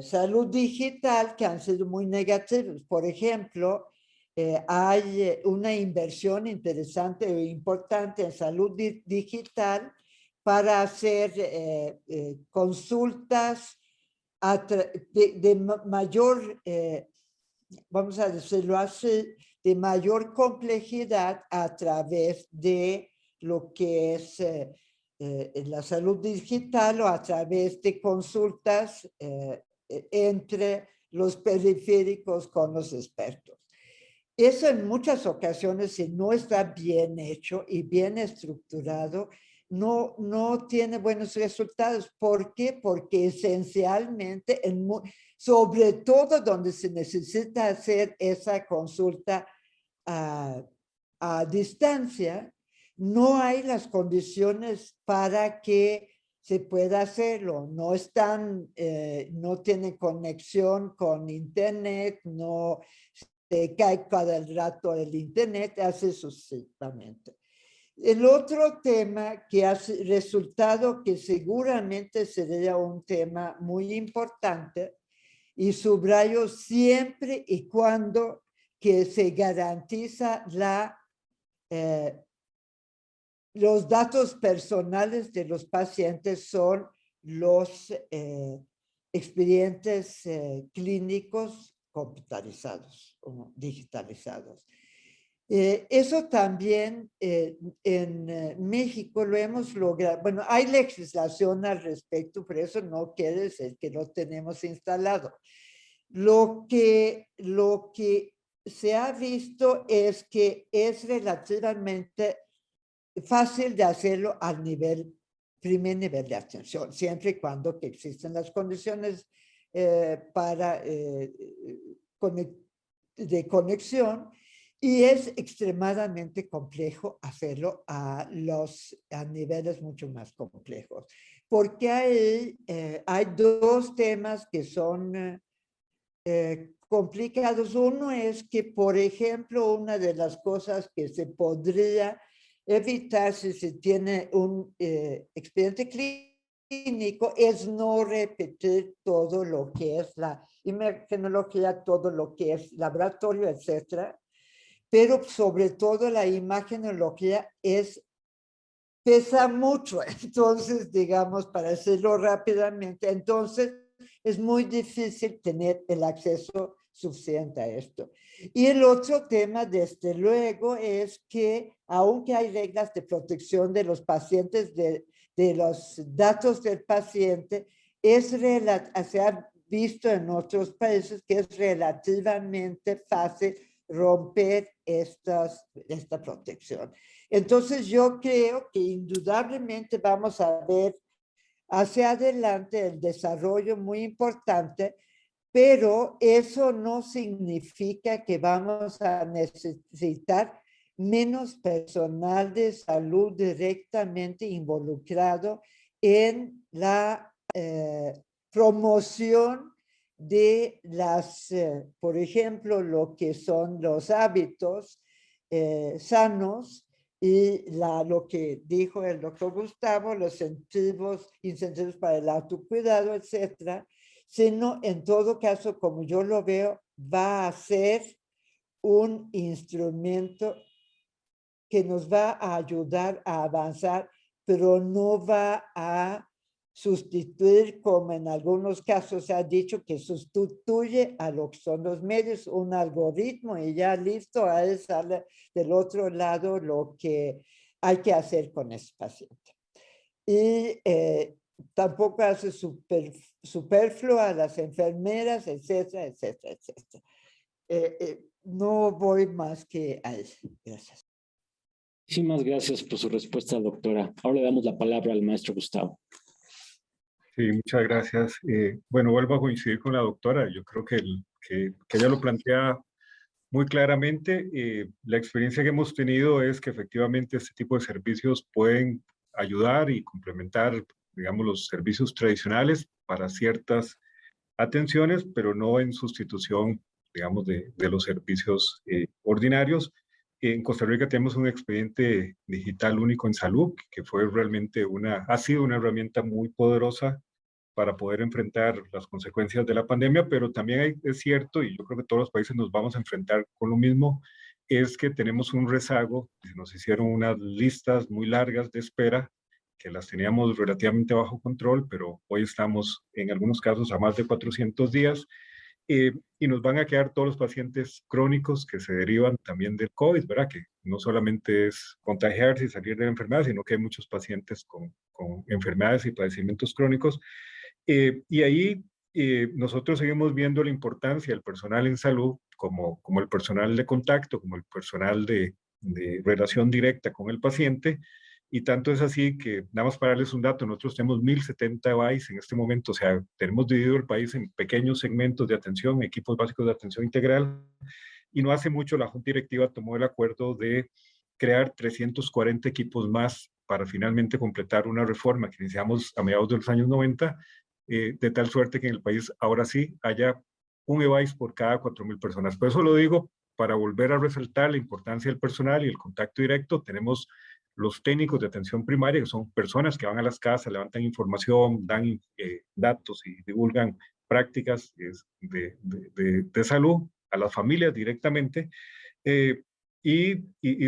Speaker 3: salud digital que han sido muy negativas. Por ejemplo, hay una inversión interesante e importante en salud digital para hacer consultas de mayor, vamos a decirlo así, de mayor complejidad a través de lo que es la salud digital, o a través de consultas entre los periféricos con los expertos. Eso en muchas ocasiones, si no está bien hecho y bien estructurado, no tiene buenos resultados. ¿Por qué? Porque esencialmente, sobre todo donde se necesita hacer esa consulta a distancia, no hay las condiciones para que se pueda hacerlo. No están, no tienen conexión con internet, no se cae cada rato el internet, así sucesivamente. El otro tema que ha resultado que seguramente sería un tema muy importante, y subrayo siempre y cuando que se garantiza los datos personales de los pacientes son los expedientes clínicos computarizados o digitalizados. Eso también en México lo hemos logrado. Bueno, hay legislación al respecto, pero eso no quiere decir que lo tenemos instalado. Lo que se ha visto es que es relativamente fácil de hacerlo al primer nivel de atención, siempre y cuando que existen las condiciones de conexión, y es extremadamente complejo hacerlo a niveles mucho más complejos, porque hay dos temas que son complicados. Uno es que, por ejemplo, una de las cosas que se podría evitar si se tiene un expediente clínico es no repetir todo lo que es la imagenología, todo lo que es laboratorio, etcétera. Pero sobre todo la imagenología pesa mucho. Entonces, digamos, para hacerlo rápidamente, entonces es muy difícil tener el acceso suficiente a esto. Y el otro tema, desde luego, es que aunque hay reglas de protección de los pacientes, de los datos del paciente, se ha visto en otros países que es relativamente fácil romper esta protección. Entonces yo creo que indudablemente vamos a ver hacia adelante el desarrollo muy importante, pero eso no significa que vamos a necesitar menos personal de salud directamente involucrado en la promoción de por ejemplo, lo que son los hábitos sanos y lo que dijo el doctor Gustavo, los incentivos para el autocuidado, etcétera, sino en todo caso, como yo lo veo, va a ser un instrumento que nos va a ayudar a avanzar, pero no va a sustituir, como en algunos casos se ha dicho, que sustituye a lo que son los medios, un algoritmo, y ya listo, ahí sale del otro lado lo que hay que hacer con ese paciente. Y tampoco hace superflua a las enfermeras, etcétera, etcétera, etcétera. No voy más que a eso. Gracias.
Speaker 2: Muchísimas gracias por su respuesta, doctora. Ahora le damos la palabra al maestro Gustavo.
Speaker 4: Sí, muchas gracias. Bueno, vuelvo a coincidir con la doctora. Yo creo que ella lo plantea muy claramente. La experiencia que hemos tenido es que efectivamente este tipo de servicios pueden ayudar y complementar, digamos, los servicios tradicionales para ciertas atenciones, pero no en sustitución, digamos, de los servicios ordinarios. En Costa Rica tenemos un expediente digital único en salud, que fue realmente ha sido una herramienta muy poderosa para poder enfrentar las consecuencias de la pandemia, pero también es cierto, y yo creo que todos los países nos vamos a enfrentar con lo mismo, es que tenemos un rezago. Nos hicieron unas listas muy largas de espera que las teníamos relativamente bajo control, pero hoy estamos en algunos casos a más de 400 días, y nos van a quedar todos los pacientes crónicos que se derivan también del COVID, ¿verdad? Que no solamente es contagiarse y salir de la enfermedad, sino que hay muchos pacientes con enfermedades y padecimientos crónicos. Y ahí nosotros seguimos viendo la importancia del personal en salud como el personal de contacto, como el personal de relación directa con el paciente, Y tanto es así que, nada más para darles un dato, nosotros tenemos 1070 EBAIS en este momento, o sea, tenemos dividido el país en pequeños segmentos de atención, equipos básicos de atención integral, y no hace mucho la Junta Directiva tomó el acuerdo de crear 340 equipos más para finalmente completar una reforma que iniciamos a mediados de los años 90, de tal suerte que en el país ahora sí haya un EBAIS por cada 4.000 personas. Por eso lo digo, para volver a resaltar la importancia del personal y el contacto directo. Tenemos los técnicos de atención primaria, que son personas que van a las casas, levantan información, dan datos y divulgan prácticas de salud a las familias directamente. Y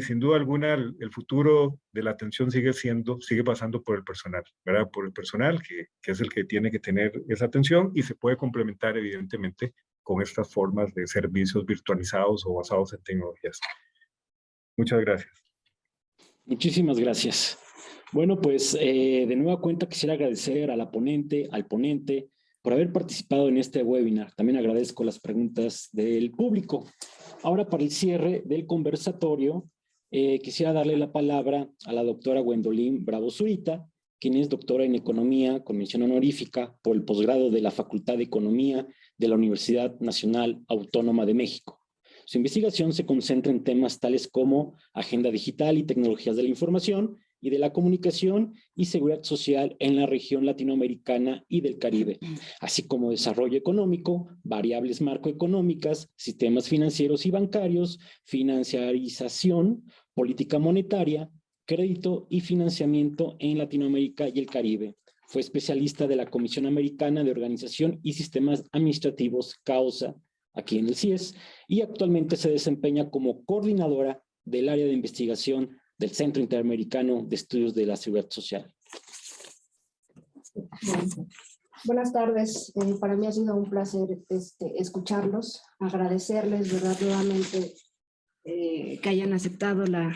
Speaker 4: sin duda alguna el futuro de la atención sigue pasando por el personal, ¿verdad? Por el personal que es el que tiene que tener esa atención y se puede complementar evidentemente con estas formas de servicios virtualizados o basados en tecnologías. Muchas gracias.
Speaker 2: Muchísimas gracias. Bueno, pues de nueva cuenta quisiera agradecer a la ponente, al ponente, por haber participado en este webinar. También agradezco las preguntas del público. Ahora, para el cierre del conversatorio, quisiera darle la palabra a la doctora Gwendolyn Bravo Zurita, quien es doctora en Economía con mención honorífica por el posgrado de la Facultad de Economía de la Universidad Nacional Autónoma de México. Su investigación se concentra en temas tales como agenda digital y tecnologías de la información y de la comunicación y seguridad social en la región latinoamericana y del Caribe, así como desarrollo económico, variables macroeconómicas, sistemas financieros y bancarios, financiarización, política monetaria, crédito y financiamiento en Latinoamérica y el Caribe. Fue especialista de la Comisión Americana de Organización y Sistemas Administrativos, CAOSA, aquí en el CIES, y actualmente se desempeña como coordinadora del área de investigación del Centro Interamericano de Estudios de la Seguridad Social.
Speaker 5: Buenas tardes, para mí ha sido un placer escucharlos, agradecerles, ¿verdad?, nuevamente que hayan aceptado la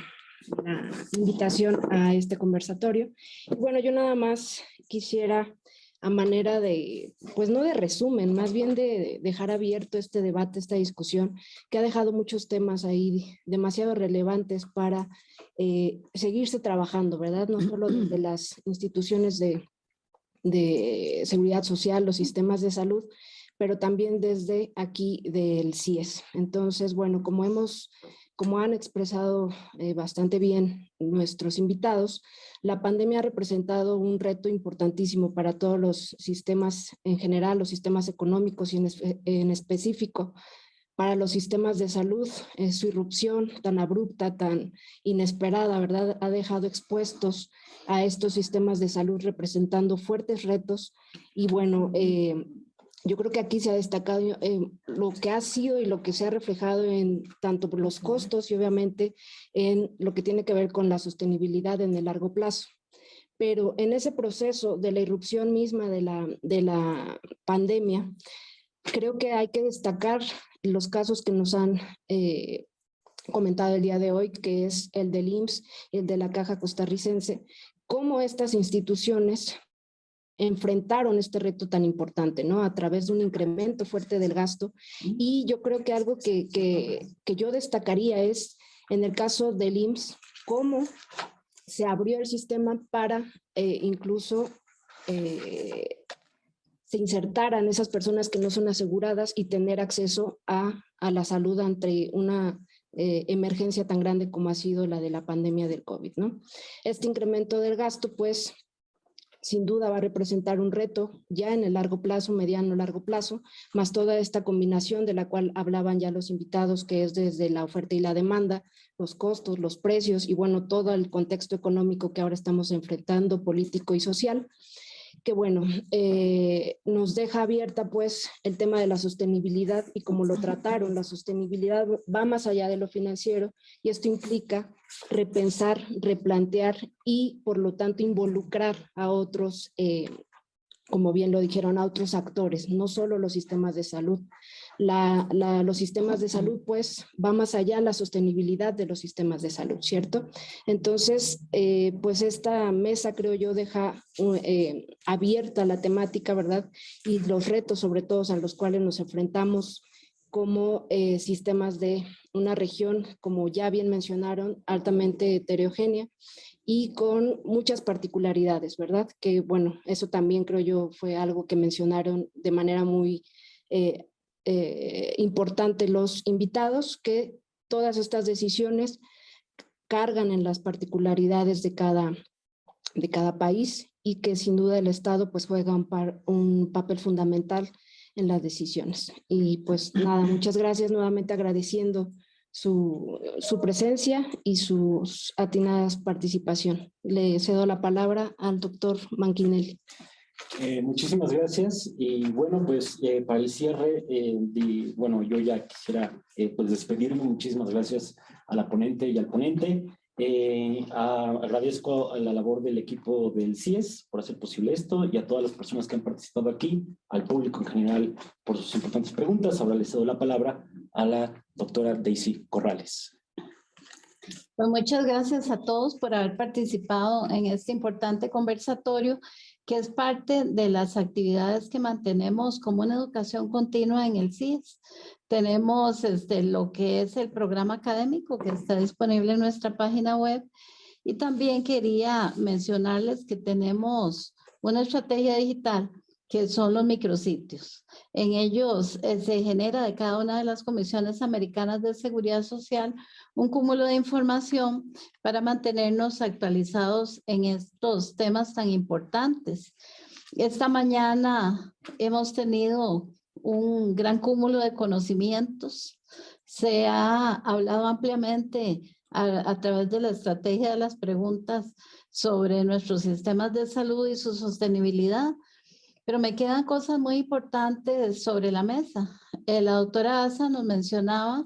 Speaker 5: invitación a este conversatorio. Y bueno, yo nada más quisiera, a manera de, pues no de resumen, más bien de dejar abierto este debate, esta discusión, que ha dejado muchos temas ahí demasiado relevantes para seguirse trabajando, ¿verdad? No solo de las instituciones de seguridad social, los sistemas de salud, pero también desde aquí del CIES. Entonces, bueno, como han expresado bastante bien nuestros invitados, la pandemia ha representado un reto importantísimo para todos los sistemas en general, los sistemas económicos y en específico para los sistemas de salud. Su irrupción tan abrupta, tan inesperada, ¿verdad?, ha dejado expuestos a estos sistemas de salud representando fuertes retos. Y bueno, yo creo que aquí se ha destacado lo que ha sido y lo que se ha reflejado en tanto por los costos y obviamente en lo que tiene que ver con la sostenibilidad en el largo plazo. Pero en ese proceso de la irrupción misma de la pandemia, creo que hay que destacar los casos que nos han comentado el día de hoy, que es el del IMSS, el de la Caja Costarricense, cómo estas instituciones enfrentaron este reto tan importante, ¿no?, a través de un incremento fuerte del gasto. Y yo creo que algo que yo destacaría es, en el caso del IMSS, cómo se abrió el sistema para incluso se insertaran esas personas que no son aseguradas y tener acceso a la salud ante una emergencia tan grande como ha sido la de la pandemia del COVID, ¿no? Este incremento del gasto, pues, sin duda va a representar un reto ya en el largo plazo, mediano largo plazo, más toda esta combinación de la cual hablaban ya los invitados, que es desde la oferta y la demanda, los costos, los precios y bueno, todo el contexto económico que ahora estamos enfrentando, político y social, que bueno, nos deja abierta pues el tema de la sostenibilidad y como lo trataron, la sostenibilidad va más allá de lo financiero y esto implica repensar, replantear y por lo tanto involucrar a otros, como bien lo dijeron, a otros actores, no solo los sistemas de salud. Los sistemas de salud pues va más allá la sostenibilidad de los sistemas de salud, ¿cierto? Entonces, pues esta mesa creo yo deja abierta la temática, ¿verdad? Y los retos sobre todo a los cuales nos enfrentamos como sistemas de una región, como ya bien mencionaron, altamente heterogénea y con muchas particularidades, ¿verdad? Que bueno, eso también creo yo fue algo que mencionaron de manera muy importante los invitados, que todas estas decisiones cargan en las particularidades de cada país y que sin duda el Estado pues juega un papel fundamental en las decisiones. Y pues nada, muchas gracias, nuevamente agradeciendo su presencia y su atinada participación. Le cedo la palabra al doctor Manquinelli.
Speaker 2: Muchísimas gracias y bueno, pues para el cierre, bueno, yo ya quisiera pues despedirme. Muchísimas gracias a la ponente y al ponente. Agradezco a la labor del equipo del CIES por hacer posible esto y a todas las personas que han participado aquí, al público en general por sus importantes preguntas. Ahora le cedo la palabra a la doctora Daisy Corrales.
Speaker 1: Pues muchas gracias a todos por haber participado en este importante conversatorio, que es parte de las actividades que mantenemos como una educación continua en el CIES. Tenemos lo que es el programa académico que está disponible en nuestra página web, y también quería mencionarles que tenemos una estrategia digital que son los micrositios. En ellos se genera de cada una de las comisiones americanas de seguridad social un cúmulo de información para mantenernos actualizados en estos temas tan importantes. Esta mañana hemos tenido un gran cúmulo de conocimientos. Se ha hablado ampliamente a través de la estrategia de las preguntas sobre nuestros sistemas de salud y su sostenibilidad, pero me quedan cosas muy importantes sobre la mesa. La doctora Asa nos mencionaba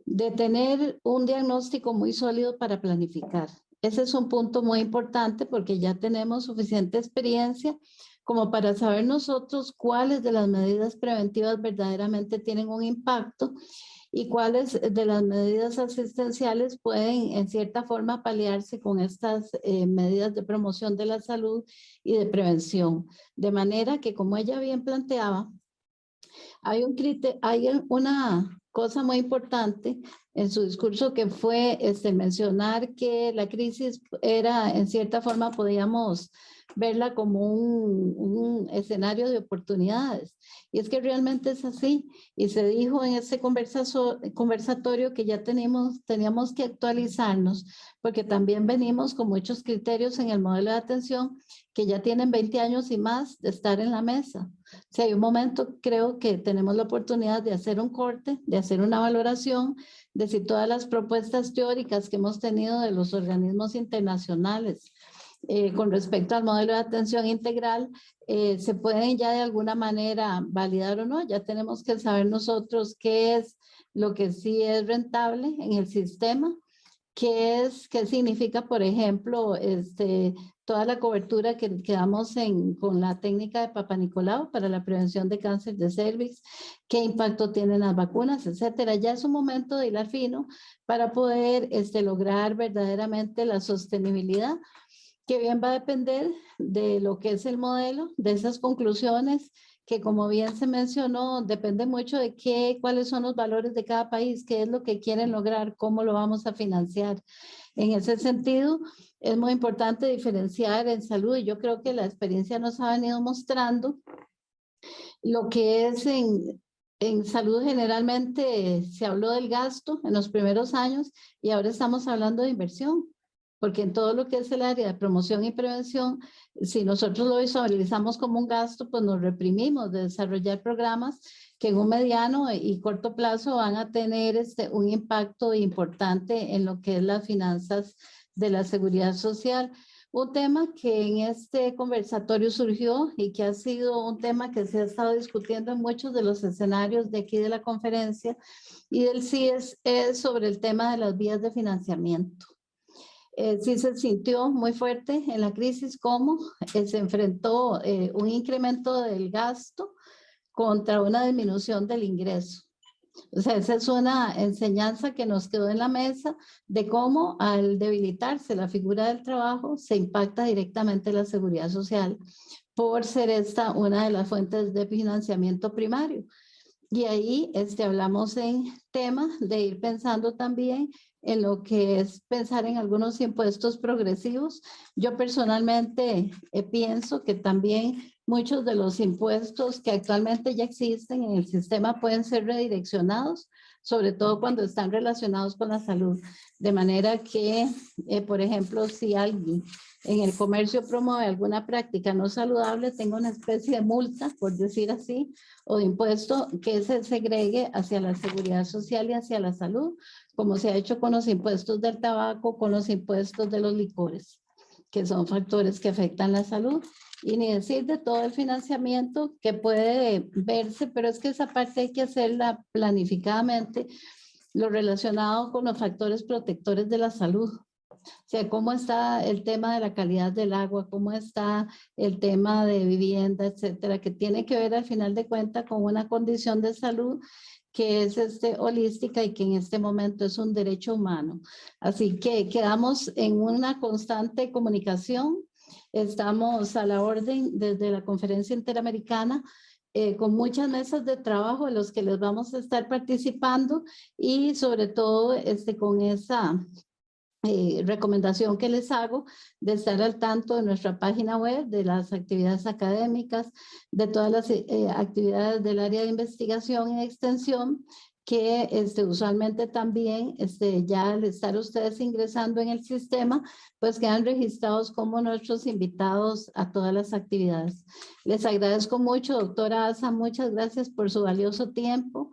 Speaker 1: de tener un diagnóstico muy sólido para planificar. Ese es un punto muy importante porque ya tenemos suficiente experiencia como para saber nosotros cuáles de las medidas preventivas verdaderamente tienen un impacto y cuáles de las medidas asistenciales pueden en cierta forma paliarse con estas medidas de promoción de la salud y de prevención. De manera que, como ella bien planteaba, hay una cosa muy importante en su discurso que fue mencionar que la crisis era, en cierta forma, podíamos verla como un escenario de oportunidades. Y es que realmente es así. Y se dijo en este conversatorio que ya teníamos que actualizarnos, porque también venimos con muchos criterios en el modelo de atención que ya tienen 20 años y más de estar en la mesa. Si hay un momento, creo que tenemos la oportunidad de hacer un corte, de hacer una valoración de si todas las propuestas teóricas que hemos tenido de los organismos internacionales con respecto al modelo de atención integral se pueden ya de alguna manera validar o no. Ya tenemos que saber nosotros qué es lo que sí es rentable en el sistema, qué significa, por ejemplo, toda la cobertura que damos con la técnica de Papa Nicolau para la prevención de cáncer de cervix, qué impacto tienen las vacunas, etcétera. Ya es un momento de hilar fino para poder lograr verdaderamente la sostenibilidad, que bien va a depender de lo que es el modelo, de esas conclusiones que, como bien se mencionó, depende mucho de cuáles son los valores de cada país, qué es lo que quieren lograr, cómo lo vamos a financiar. En ese sentido, es muy importante diferenciar en salud, y yo creo que la experiencia nos ha venido mostrando lo que es en salud. Generalmente se habló del gasto en los primeros años y ahora estamos hablando de inversión. Porque en todo lo que es el área de promoción y prevención, si nosotros lo visualizamos como un gasto, pues nos reprimimos de desarrollar programas que en un mediano y corto plazo van a tener un impacto importante en lo que es las finanzas de la seguridad social. Un tema que en este conversatorio surgió y que ha sido un tema que se ha estado discutiendo en muchos de los escenarios de aquí de la conferencia y del CIES es sobre el tema de las vías de financiamiento. Sí se sintió muy fuerte en la crisis cómo se enfrentó un incremento del gasto contra una disminución del ingreso. O sea, esa es una enseñanza que nos quedó en la mesa de cómo al debilitarse la figura del trabajo se impacta directamente la seguridad social por ser esta una de las fuentes de financiamiento primario. Y ahí hablamos en temas de ir pensando también en lo que es pensar en algunos impuestos progresivos. Yo personalmente pienso que también muchos de los impuestos que actualmente ya existen en el sistema pueden ser redireccionados, sobre todo cuando están relacionados con la salud. De manera que, por ejemplo, si alguien en el comercio promueve alguna práctica no saludable, tenga una especie de multa, por decir así, o de impuesto que se segregue hacia la seguridad social y hacia la salud, como se ha hecho con los impuestos del tabaco, con los impuestos de los licores, que son factores que afectan la salud. Y ni decir de todo el financiamiento que puede verse, pero es que esa parte hay que hacerla planificadamente, lo relacionado con los factores protectores de la salud. O sea, cómo está el tema de la calidad del agua, cómo está el tema de vivienda, etcétera, que tiene que ver al final de cuentas con una condición de salud que es holística y que en este momento es un derecho humano. Así que quedamos en una constante comunicación. Estamos a la orden desde la Conferencia Interamericana con muchas mesas de trabajo en los que les vamos a estar participando y sobre todo con esa recomendación que les hago de estar al tanto de nuestra página web, de las actividades académicas, de todas las actividades del área de investigación y extensión, que usualmente también ya al estar ustedes ingresando en el sistema, pues quedan registrados como nuestros invitados a todas las actividades. Les agradezco mucho, doctora Asa, muchas gracias por su valioso tiempo.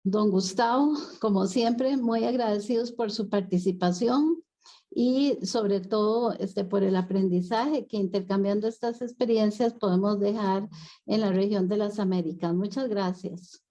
Speaker 1: Don Gustavo, como siempre, muy agradecidos por su participación y sobre todo por el aprendizaje que intercambiando estas experiencias podemos dejar en la región de las Américas. Muchas gracias.